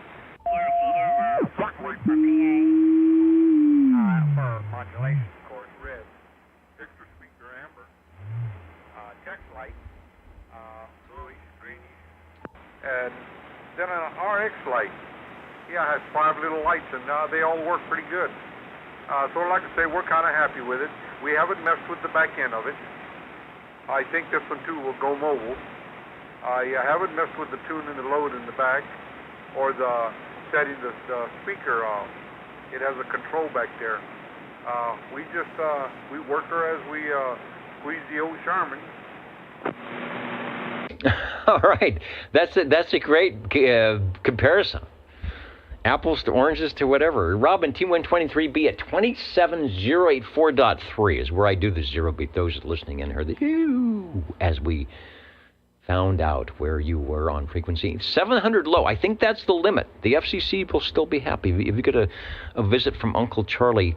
For modulation, of course, red. Extra speaker, amber. Text light, bluish, greenish. And then an RX light. Yeah, it has 5 little lights, and they all work pretty good. So like I say, we're kind of happy with it. We haven't messed with the back end of it. I think this one, too, will go mobile. I haven't messed with the tune and the load in the back, or the setting the speaker off. It has a control back there. We just we work her as we squeeze the old Charmin. All right, that's a great comparison. Apples to oranges to whatever. Robin T123B at 27084.3 is where I do the zero beat. Those listening in heard the as we found out where you were on frequency. 700 low. I think that's the limit. The FCC will still be happy. If you get a visit from Uncle Charlie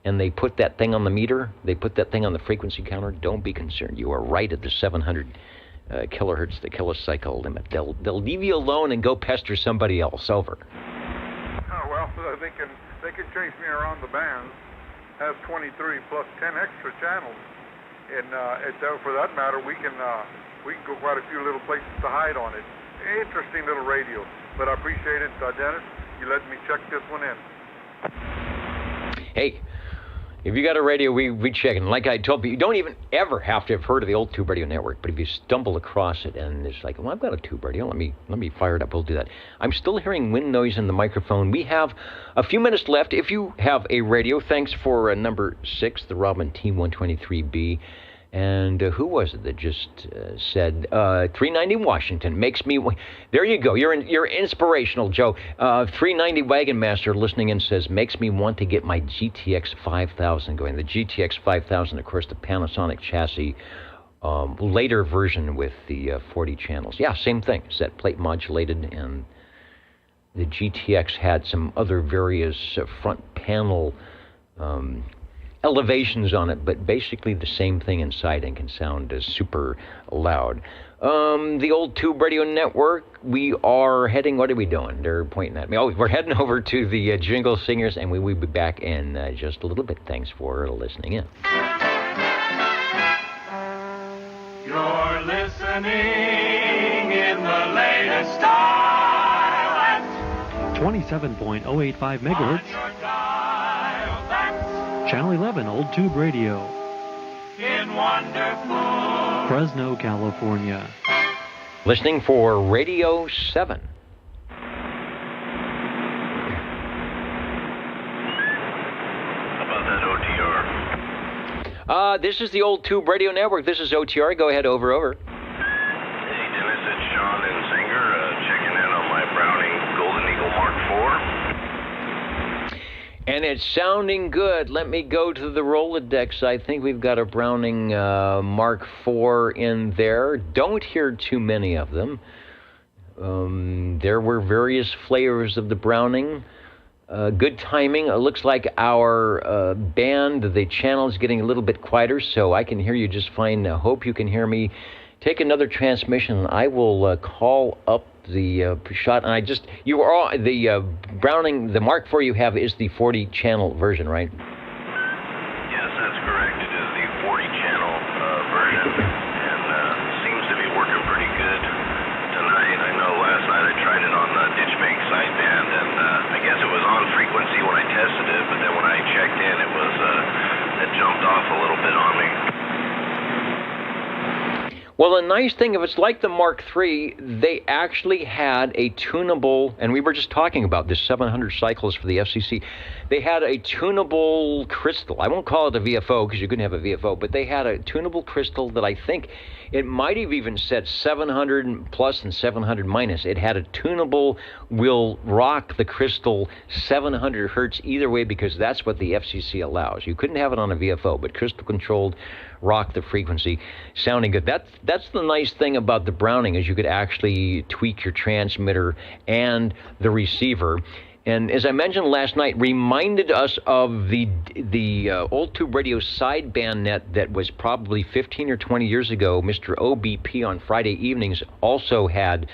and they put that thing on the meter, they put that thing on the frequency counter, don't be concerned. You are right at the 700 kilohertz, the kilocycle limit. They'll leave you alone and go pester somebody else. Over. Oh, well, they can chase me around the bands. Has 23 plus 10 extra channels. And for that matter, we can go quite a few little places to hide on it. Interesting little radio. But I appreciate it, Dennis. You let me check this one in. Hey, if you got a radio, we check it. And like I told you, you don't even ever have to have heard of the old Tube Radio Network. But if you stumble across it and it's like, well, I've got a Tube Radio. Let me fire it up. We'll do that. I'm still hearing wind noise in the microphone. We have a few minutes left. If you have a radio, thanks for number 6, the Robin T123B. And who was it that just said 390 Washington makes me? There you go. You're inspirational, Joe. 390 Wagon Master listening in says makes me want to get my GTX 5000 going. The GTX 5000, of course, the Panasonic chassis, later version with the 40 channels. Yeah, same thing. It's that plate modulated, and the GTX had some other various front panel elevations on it, but basically the same thing inside and can sound super loud. The old Tube Radio Network, we are heading, what are we doing? They're pointing at me. Oh, we're heading over to the Jingle Singers, and we will be back in just a little bit. Thanks for listening in. You're listening in the latest style at 27.085 megahertz. Channel 11, Old Tube Radio. In wonderful Fresno, California. Listening for Radio 7. How about that OTR? This is the Old Tube Radio Network. This is OTR. Go ahead, over. Hey, Dennis, it's Sean in Sanger, checking in on my Browning Golden Eagle Mark IV. And it's sounding good. Let me go to the Rolodex. I think we've got a Browning Mark IV in there. Don't hear too many of them. There were various flavors of the Browning. Good timing. It looks like our band, the channel is getting a little bit quieter, so I can hear you just fine. I hope you can hear me. Take another transmission. I will call up the shot, and you are all, the Browning, the Mark IV you have is the 40-channel version, right? Yes, that's correct. It is the 40-channel version, and seems to be working pretty good tonight. I know last night I tried it on the Ditchbank sideband, and I guess it was on frequency when I tested it, but then when I checked in, it jumped off a little bit on me. Well, the nice thing, if it's like the Mark III, they actually had a tunable, and we were just talking about this 700 cycles for the FCC. They had a tunable crystal. I won't call it a VFO because you couldn't have a VFO, but they had a tunable crystal that I think it might have even said 700 plus and 700 minus. It had a tunable, will rock the crystal 700 hertz either way because that's what the FCC allows. You couldn't have it on a VFO, but crystal controlled, rock the frequency, sounding good. That's the nice thing about the Browning is you could actually tweak your transmitter and the receiver. And as I mentioned last night, reminded us of the Old Tube Radio sideband net that was probably 15 or 20 years ago. Mr. OBP on Friday evenings also had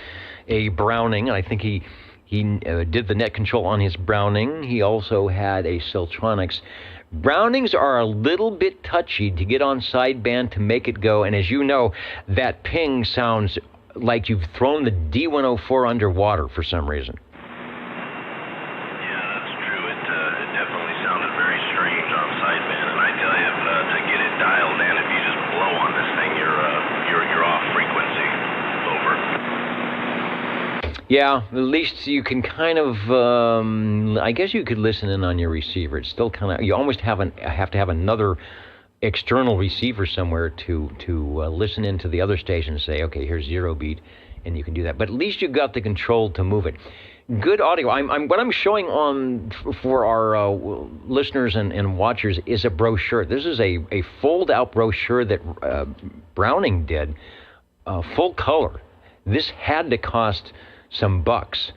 a Browning. I think he did the net control on his Browning. He also had a Siltronics. Brownings are a little bit touchy to get on sideband to make it go, and as you know, that ping sounds like you've thrown the D104 underwater for some reason. Yeah, that's true. It definitely sounded very strange on sideband, and I tell you, to get it dialed in, if you just blow on this thing, you're off frequency. Over. Yeah, at least you can kind of, I guess you could listen in on your receiver. It's still kind of, you almost have to have another external receiver somewhere to listen into the other station and say, okay, here's 0 beat, and you can do that. But at least you got the control to move it. Good audio. What I'm showing on for our listeners and watchers is a brochure. This is a fold-out brochure that Browning did, full color. This had to cost some bucks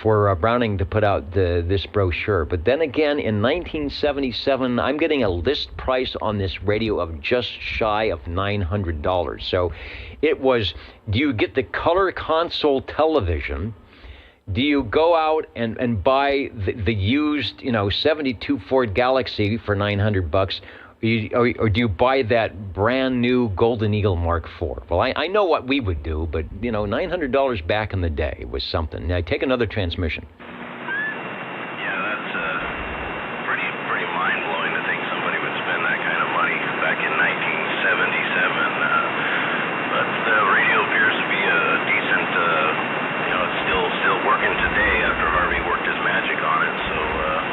for Browning to put out this brochure. But then again, in 1977, I'm getting a list price on this radio of just shy of $900. So it was, do you get the color console television? Do you go out and buy the used, 72 Ford Galaxy for $900? Or do you buy that brand new Golden Eagle Mark IV? Well, I know what we would do, but, $900 back in the day was something. Now, take another transmission. Yeah, that's pretty mind-blowing to think somebody would spend that kind of money back in 1977. But the radio appears to be a decent, it's still working today after Harvey worked his magic on it. So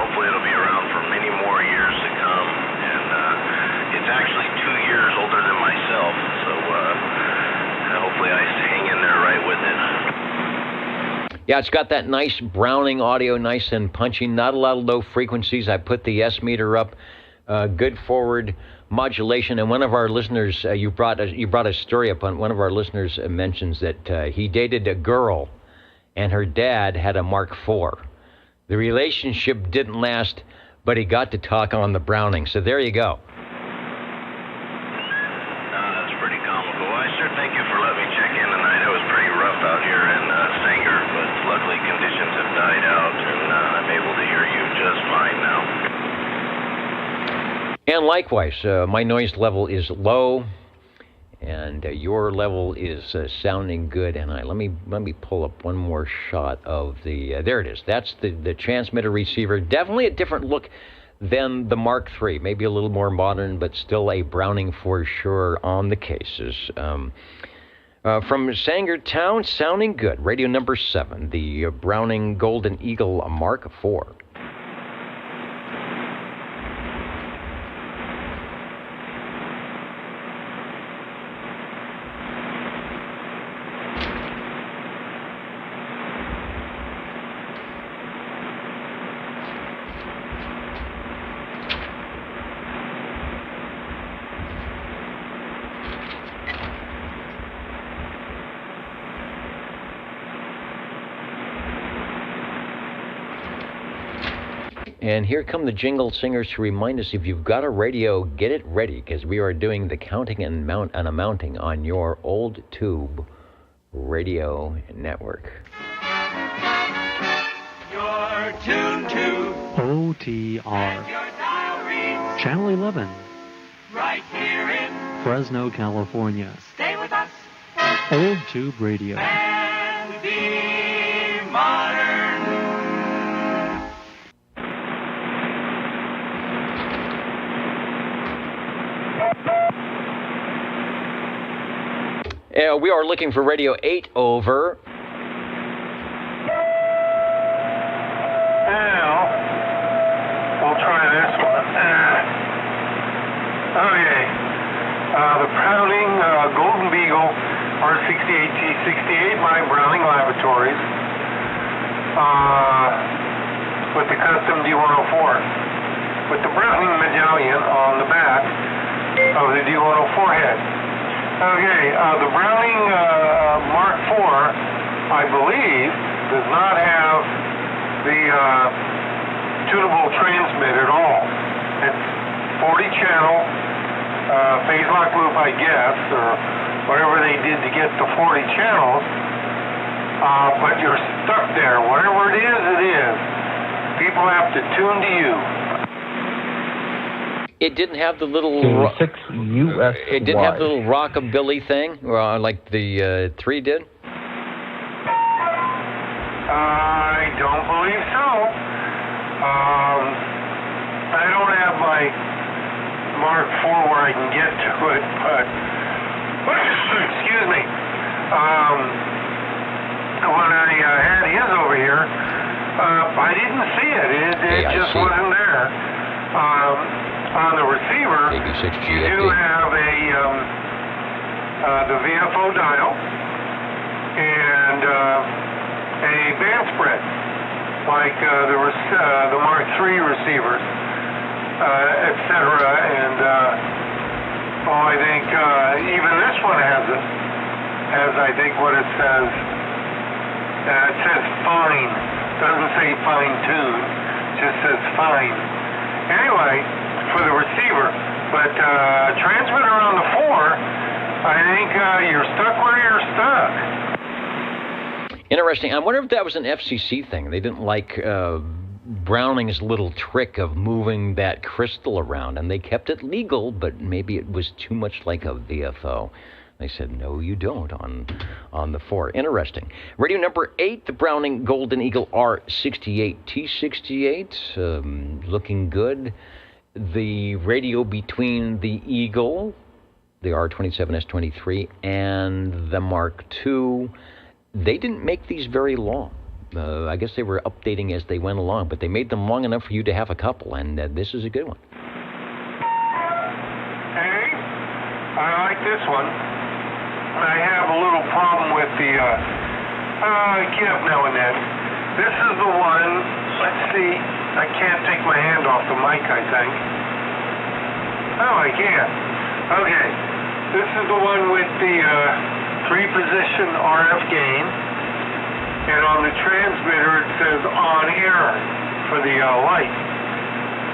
hopefully it'll be around for many more years to come. It's actually 2 years older than myself, so hopefully I hang in there right with it. Yeah, it's got that nice Browning audio, nice and punchy, not a lot of low frequencies. I put the S meter up, good forward modulation. And one of our listeners, you brought a story up on one of our listeners mentions that he dated a girl, and her dad had a Mark IV. The relationship didn't last but he got to talk on the Browning. So there you go. That's pretty comical. Well, I sure thank you for letting me check in tonight. It was pretty rough out here in Sanger, but luckily conditions have died out, and I'm able to hear you just fine now. And likewise, my noise level is low, and your level is sounding good. And let me pull up one more shot of the. There it is. That's the transmitter receiver. Definitely a different look than the Mark III. Maybe a little more modern, but still a Browning for sure on the cases. From Sanger Town, sounding good. Radio number 7, the Browning Golden Eagle Mark IV. And here come the jingle singers to remind us, if you've got a radio, get it ready, because we are doing the counting and mounting on your old tube radio network. You're tuned to OTR. Channel 11. Right here in Fresno, California. Stay with us Old Tube Radio. and be modern. We are looking for Radio 8 over. Now, we'll try this one. Okay. The Browning Golden Beagle R68T68 by Browning Laboratories with the custom D104 with the Browning medallion on the back of the D104 head. Okay, the Browning Mark IV, I believe, does not have the tunable transmit at all. It's 40 channel phase lock loop, I guess, or whatever they did to get the 40 channels, but you're stuck there. Whatever it is. People have to tune to you. It didn't have the little. It didn't have the little rockabilly thing, like the 3 did. I don't believe so. I don't have my Mark IV where I can get to it, but excuse me. When I had his over here, I didn't see it. It just wasn't there. On the receiver, you do have the VFO dial and a band spread, like the Mark III receivers, etc. And I think even this one has it. Has, I think, what it says. It says fine. Doesn't say fine tune. Just says fine. Anyway, for the receiver, but transmitter on the 4, I think you're stuck where you're stuck. Interesting. I wonder if that was an FCC thing. They didn't like Browning's little trick of moving that crystal around, and they kept it legal, but maybe it was too much like a VFO. They said, no, you don't on the 4. Interesting. Radio number 8, the Browning Golden Eagle R68T68, looking good. The radio between the Eagle, the R27S23, and the Mark II, they didn't make these very long. I guess they were updating as they went along, but they made them long enough for you to have a couple, and this is a good one. Hey, I like this one. I have a little problem with the, get up now and then. This is the one, let's see, I can't take my hand off the mic, I think. Oh, I can. Okay, this is the one with the 3-position RF gain, and on the transmitter it says on air for the light.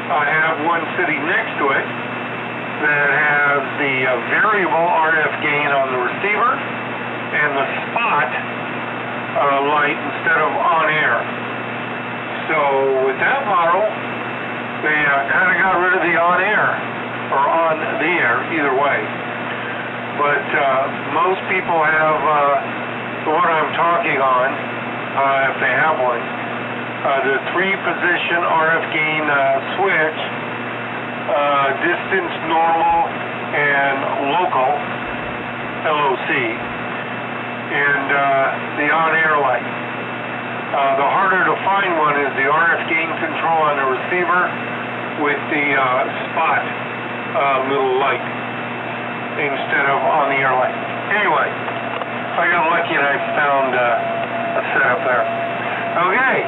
I have one sitting next to it that has the variable RF gain on the receiver and the spot light instead of on air. So with that model, they kind of got rid of the on air, or on the air, either way. But most people have the one I'm talking on, if they have one, the 3-position RF gain switch, distance, normal, and local, LOC, and the on-air light. The harder to find one is the RF gain control on the receiver with the spot little light instead of on-the-air light. Anyway, I got lucky and I found a setup there. Okay,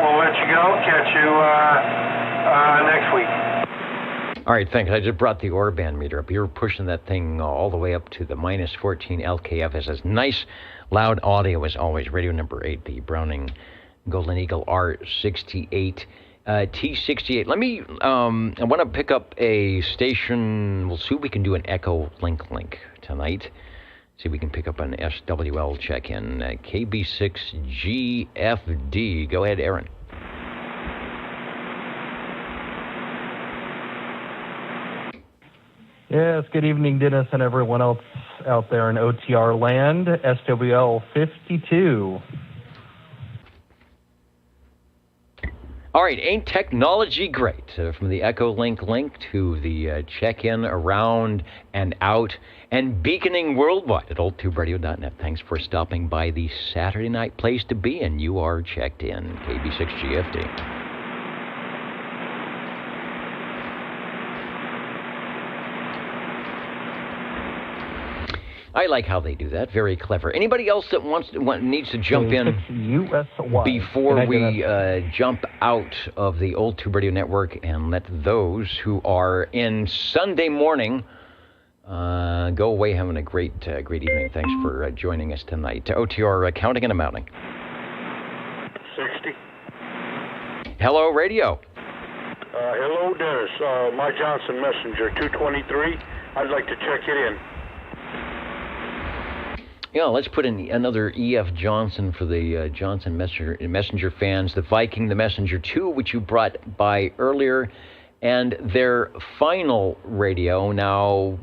we'll let you go. Catch you next week. All right, thanks. I just brought the Orban meter up. You're pushing that thing all the way up to the minus 14 LKFS. Nice, loud audio as always. Radio number 8, the Browning Golden Eagle R68. T68. Let me, I want to pick up a station. We'll see if we can do an Echo link tonight. See if we can pick up an SWL check-in. KB6GFD. Go ahead, Aaron. Yes, good evening, Dennis, and everyone else out there in OTR land. SWL 52. All right, ain't technology great? From the Echo link to the check-in, around and out, and beaconing worldwide at oldtuberadio.net. Thanks for stopping by the Saturday night place to be, and you are checked in. KB6GFD. I like how they do that. Very clever. Anybody else that needs to jump in before we jump out of the Old Tube Radio Network and let those who are in Sunday morning go away having a great evening. Thanks for joining us tonight. OTR counting and amounting. 60. Hello, radio. Hello, Dennis. My Johnson Messenger 223. I'd like to check it in. Yeah, let's put in another E.F. Johnson for the Johnson Messenger fans. The Viking, the Messenger 2, which you brought by earlier, and their final radio, now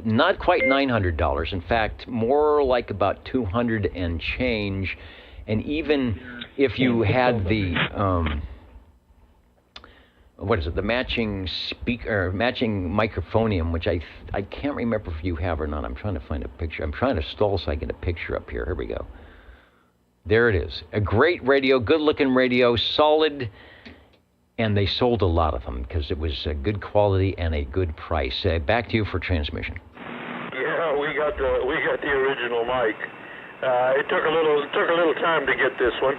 not quite $900. In fact, more like about $200 and change. And even if you had the... what is it? The matching speaker, matching microphonium, which I can't remember if you have or not. I'm trying to find a picture. I'm trying to stall so I get a picture up here. Here we go. There it is. A great radio, good-looking radio, solid, and they sold a lot of them because it was a good quality and a good price. Back to you for transmission. Yeah, we got the original mic. It took a little time to get this one.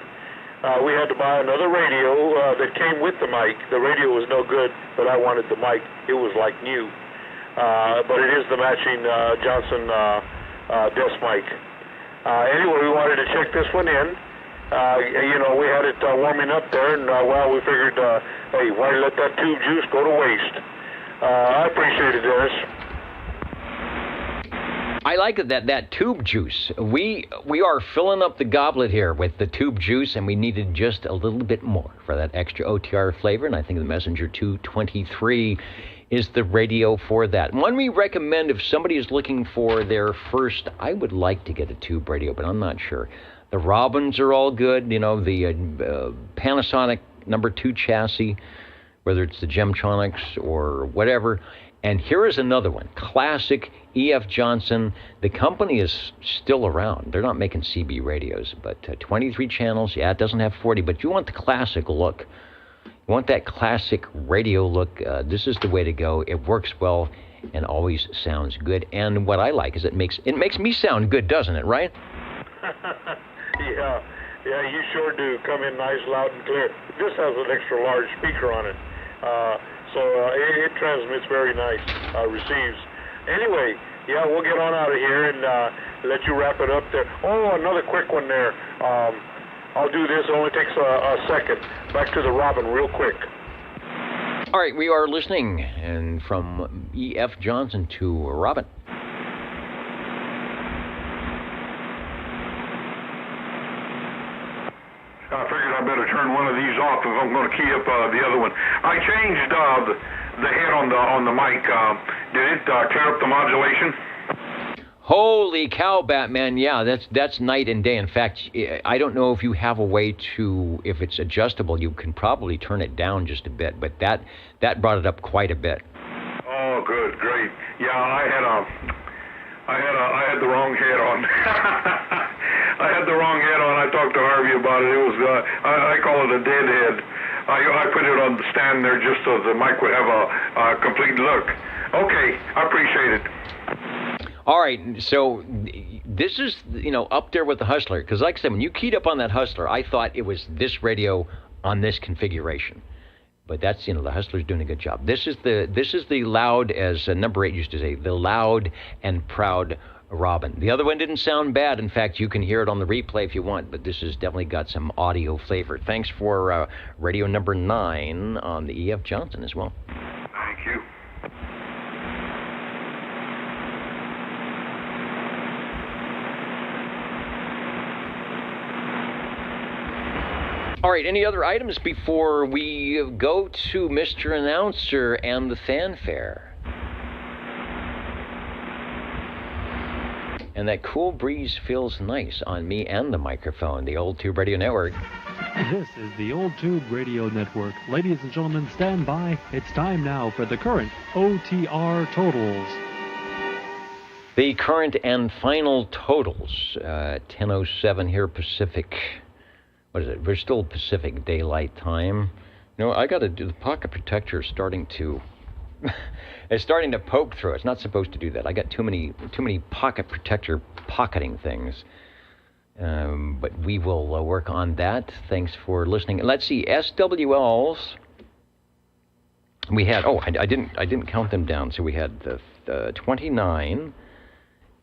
We had to buy another radio that came with the mic. The radio was no good, but I wanted the mic. It was like new. But it is the matching Johnson desk mic. Anyway, we wanted to check this one in. We had it warming up there, and we figured, hey, why let that tube juice go to waste? I appreciate it, Dennis. I like that tube juice. We are filling up the goblet here with the tube juice, and we needed just a little bit more for that extra OTR flavor, and I think the Messenger 223 is the radio for that. One we recommend if somebody is looking for their first, I would like to get a tube radio, but I'm not sure. The Robins are all good, the Panasonic number 2 chassis, whether it's the Gemtronics or whatever. And here is another one, classic E.F. Johnson. The company is still around. They're not making CB radios, but 23 channels. Yeah, it doesn't have 40, but you want the classic look. You want that classic radio look. This is the way to go. It works well and always sounds good. And what I like is it makes me sound good, doesn't it, right? Yeah, you sure do. Come in nice, loud, and clear. This has an extra large speaker on it. So it transmits very nice, receives. Anyway, yeah, we'll get on out of here and let you wrap it up there. Oh, another quick one there. I'll do this. It only takes a second. Back to the Robin real quick. All right, we are listening, and from E.F. Johnson to Robin. I figured I better turn one of these off if I'm going to key up the other one. I changed the head on the mic. Did it tear up the modulation? Holy cow, Batman! Yeah, that's night and day. In fact, I don't know if you have a way to, if it's adjustable, you can probably turn it down just a bit. But that brought it up quite a bit. Oh, good, great. Yeah, I had the wrong head on. I had the wrong head on. I talked to Harvey about it. It was I call it a dead head. I put it on the stand there just so the mic would have a complete look. Okay, I appreciate it. All right, so this is, up there with the Hustler, because like I said, when you keyed up on that Hustler, I thought it was this radio on this configuration. But that's, the Hustler's doing a good job. This is the loud, as number 8 used to say, the loud and proud Robin. The other one didn't sound bad. In fact, you can hear it on the replay if you want, but this has definitely got some audio flavor. Thanks for radio number 9 on the E.F. Johnson as well. Thank you. All right, any other items before we go to Mr. Announcer and the fanfare? And that cool breeze feels nice on me and the microphone, the Old Tube Radio Network. This is the Old Tube Radio Network. Ladies and gentlemen, stand by. It's time now for the current OTR totals. The current and final totals, 10:07 here Pacific. What is it? We're still Pacific Daylight Time. I got to do the pocket protector starting to... it's starting to poke through. It's not supposed to do that. I got too many pocket protector pocketing things. But we will work on that. Thanks for listening. Let's see, SWLs. We had, I didn't count them down. So we had the 29,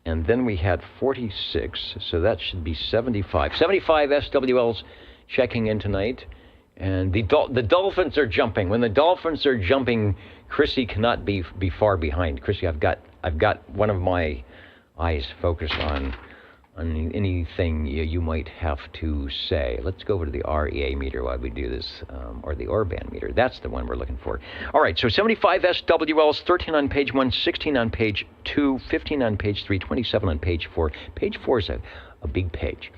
and then we had 46. So that should be 75. 75 SWLs checking in tonight. And the dolphins are jumping. When the dolphins are jumping, Chrissy cannot be far behind. Chrissy, I've got one of my eyes focused on anything you might have to say. Let's go over to the REA meter while we do this, or the Orban meter. That's the one we're looking for. All right, so 75 SWLs, 13 on page 1, 16 on page 2, 15 on page 3, 27 on page 4. Page 4 is a big page.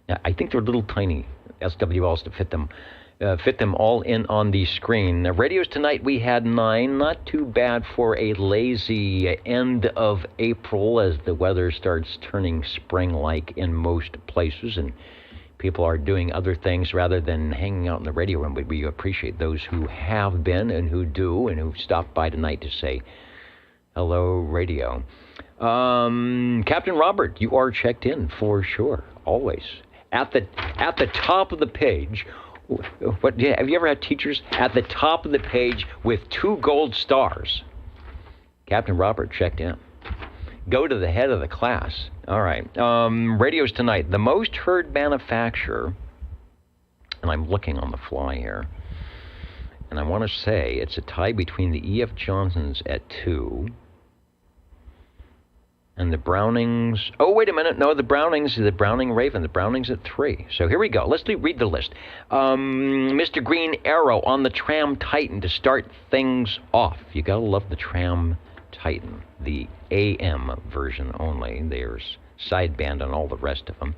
Now, I think they're little tiny SWLs to fit them all in on the screen. Radios tonight, we had 9. Not too bad for a lazy end of April as the weather starts turning spring-like in most places and people are doing other things rather than hanging out in the radio room. But we appreciate those who have been and who do and who've stopped by tonight to say hello, radio. Captain Robert, you are checked in for sure, always. At the top of the page... have you ever had teachers at the top of the page with 2 gold stars? Captain Robert checked in. Go to the head of the class. All right. Radios tonight. The most heard manufacturer, and I'm looking on the fly here, and I want to say it's a tie between the E.F. Johnsons at 2 and the Brownings... Oh, wait a minute. No, the Brownings, the Browning Raven, the Brownings at 3. So here we go. Let's read the list. Mr. Green Arrow on the Tram Titan to start things off. You got to love the Tram Titan, the AM version only. There's sideband on all the rest of them.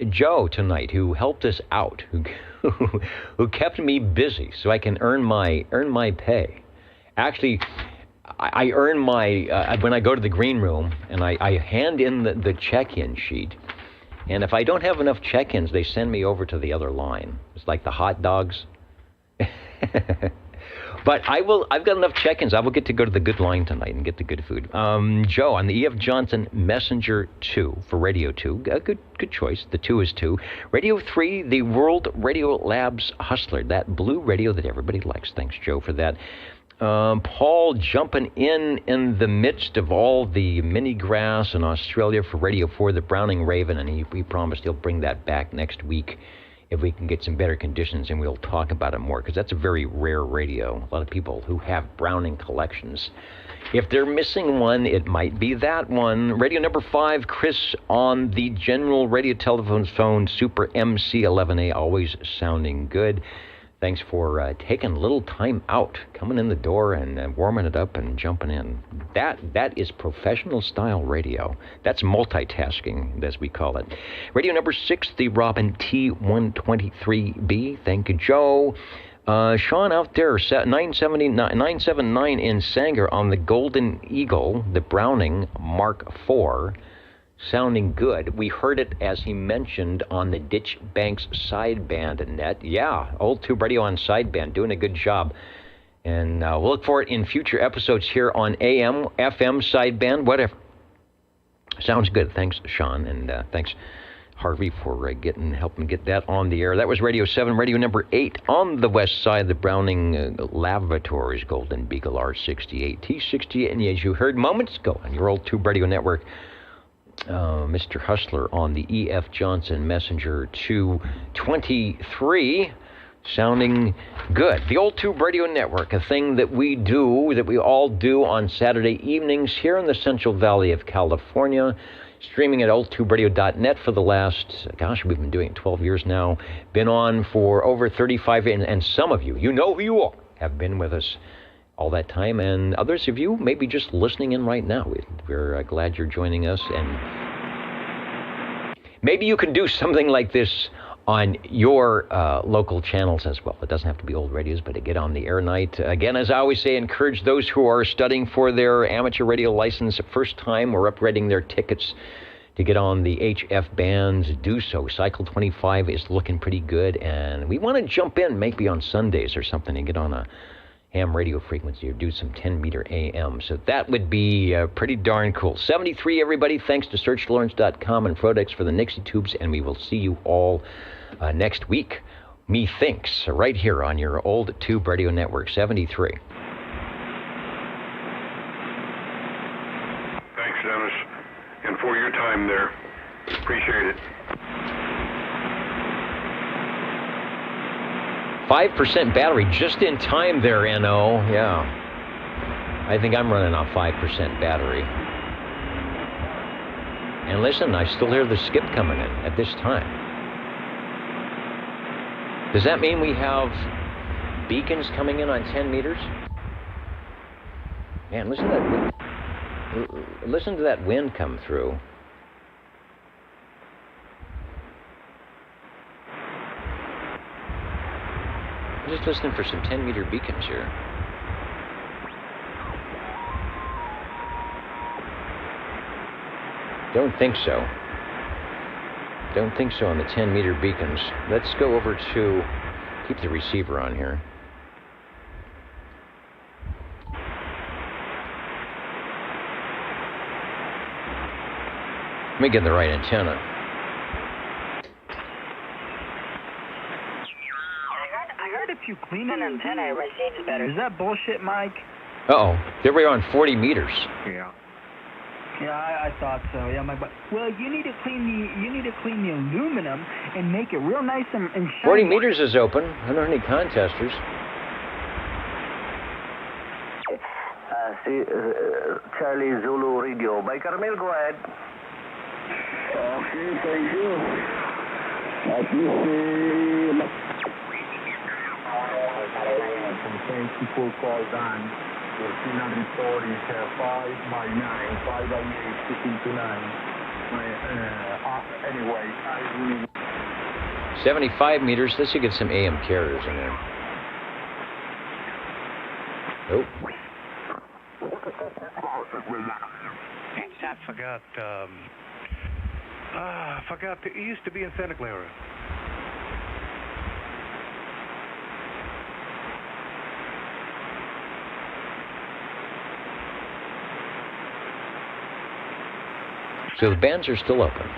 Joe tonight, who helped us out, who kept me busy so I can earn my pay. Actually... I earn my, when I go to the green room, and I hand in the check-in sheet, and if I don't have enough check-ins, they send me over to the other line. It's like the hot dogs. But I've got enough check-ins. I will get to go to the good line tonight and get the good food. Joe, on the E.F. Johnson Messenger 2 for Radio 2. Good choice. The 2 is 2. Radio 3, the World Radio Labs Hustler, that blue radio that everybody likes. Thanks, Joe, for that. Paul jumping in the midst of all the mini grass in Australia for Radio 4, the Browning Raven, and he promised he'll bring that back next week if we can get some better conditions, and we'll talk about it more, because that's a very rare radio. A lot of people who have Browning collections, if they're missing one, it might be that one. Radio number 5, Chris on the General Radio Telephone Phone, Super MC11a, always sounding good. Thanks for taking a little time out, coming in the door and warming it up and jumping in. That is professional style radio. That's multitasking, as we call it. Radio number 6, the Robin T123B. Thank you, Joe. Sean out there, 979 in Sanger on the Golden Eagle, the Browning Mark IV. Sounding good. We heard it, as he mentioned, on the Ditch Banks sideband net. Yeah, Old Tube Radio on sideband, doing a good job. And we'll look for it in future episodes here on AM, FM sideband, whatever. Sounds good. Thanks, Sean, and thanks, Harvey, for helping get that on the air. That was Radio 7, radio number 8 on the west side, the Browning Lavatories Golden Beagle R68, T68, and as you heard moments ago on your Old Tube Radio Network, Mr. Hustler on the E.F. Johnson Messenger 223, sounding good. The Old Tube Radio Network, a thing that we all do on Saturday evenings here in the Central Valley of California, streaming at oldtuberadio.net for the last, we've been doing it 12 years now, been on for over 35, and some of you know who you are, have been with us all that time, and others of you maybe just listening in right now. We're glad you're joining us, and maybe you can do something like this on your local channels as well. It doesn't have to be old radios, but to get on the air night. Again, as I always say, encourage those who are studying for their amateur radio license first time or upgrading their tickets to get on the HF bands, do so. Cycle 25 is looking pretty good, and we want to jump in maybe on Sundays or something and get on a ham radio frequency or do some 10-meter AM. So that would be pretty darn cool. 73, everybody. Thanks to SearchLawrence.com and Frodex for the Nixie Tubes, and we will see you all next week. Methinks, right here on your Old Tube Radio Network, 73. Thanks, Dennis, and for your time there. Appreciate it. 5% battery, just in time there, N.O. Yeah. I think I'm running on 5% battery. And listen, I still hear the skip coming in at this time. Does that mean we have beacons coming in on 10 meters? Man, listen to that wind come through. I'm just listening for some 10-meter beacons here. Don't think so. Don't think so on the 10-meter beacons. Let's go over to... keep the receiver on here. Let me get the right antenna. If you clean an antenna, it receives better. Is that bullshit, Mike? Uh-oh. There we are on 40 meters. Yeah. Yeah, I thought so. Yeah, well, you need to clean the aluminum and make it real nice and shiny. 40 meters is open. I don't have any contesters. Charlie Zulu Radio. By Carmel, go ahead. Okay, thank you. Thank you for call down. 1340 599 588 anyway, I 75 meters. Let's see, get some AM carriers in there. Oh. I forgot. It used to be in Santa Clara. So the bands are still open.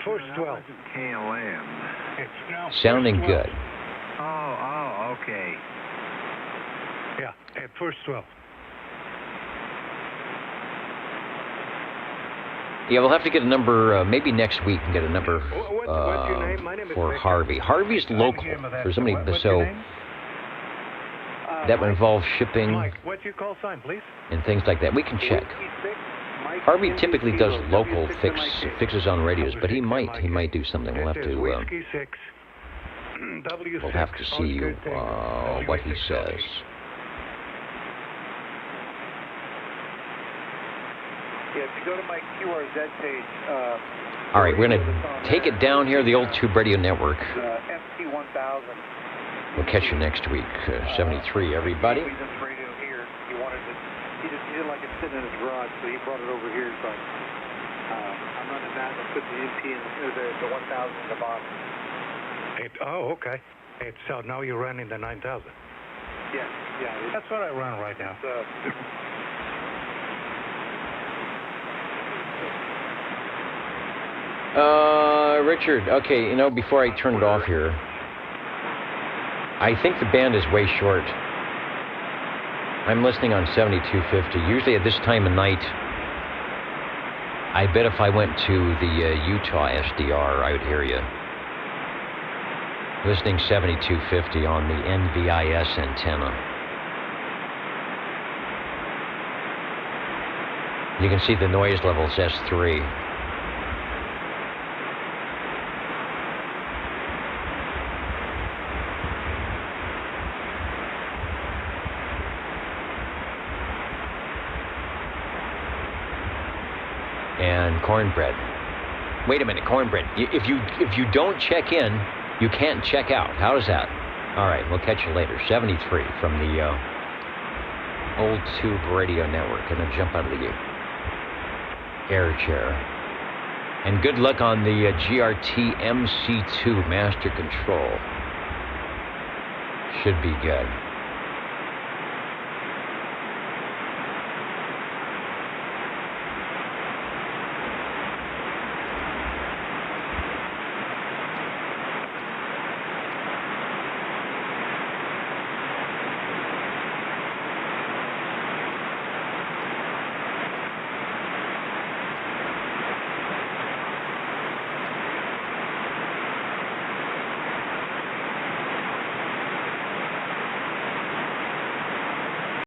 First 12. KLM. Sounding good. Oh, okay. Yeah, at first 12. Yeah, we'll have to get a number, maybe next week, and get a number What's your name? My name is for Victor. Harvey. Harvey's local. For somebody, What's so your name? that would involve shipping Mike, what's your call sign, please? and things like that. We can check. Harvey typically does local fixes on radios, but he might do something. We'll have to Whiskey 6, W6. we'll have to see what he says. Yeah, if you go to my QRZ page. All right, we're going to take it down here, the old Tube Radio Network. MC1000. We'll catch you next week. 73, everybody. This radio here, he didn't like it sitting in his garage, so he brought it over here. So I'm running that and put the MP in the 1000 in the bottom. Okay. So now you're running the 9000. Yeah. That's what I run right now. Richard, okay, before I turn it off here, I think the band is way short. I'm listening on 7250. Usually at this time of night, I bet if I went to the Utah SDR, I would hear you. Listening 7250 on the NVIS antenna. You can see the noise level's S3. And cornbread. Wait a minute, cornbread. If you don't check in, you can't check out. How does that? All right, we'll catch you later. 73 from the old Tube Radio Network. Gonna jump out of the air chair. And good luck on the GRT MC2 Master Control. Should be good.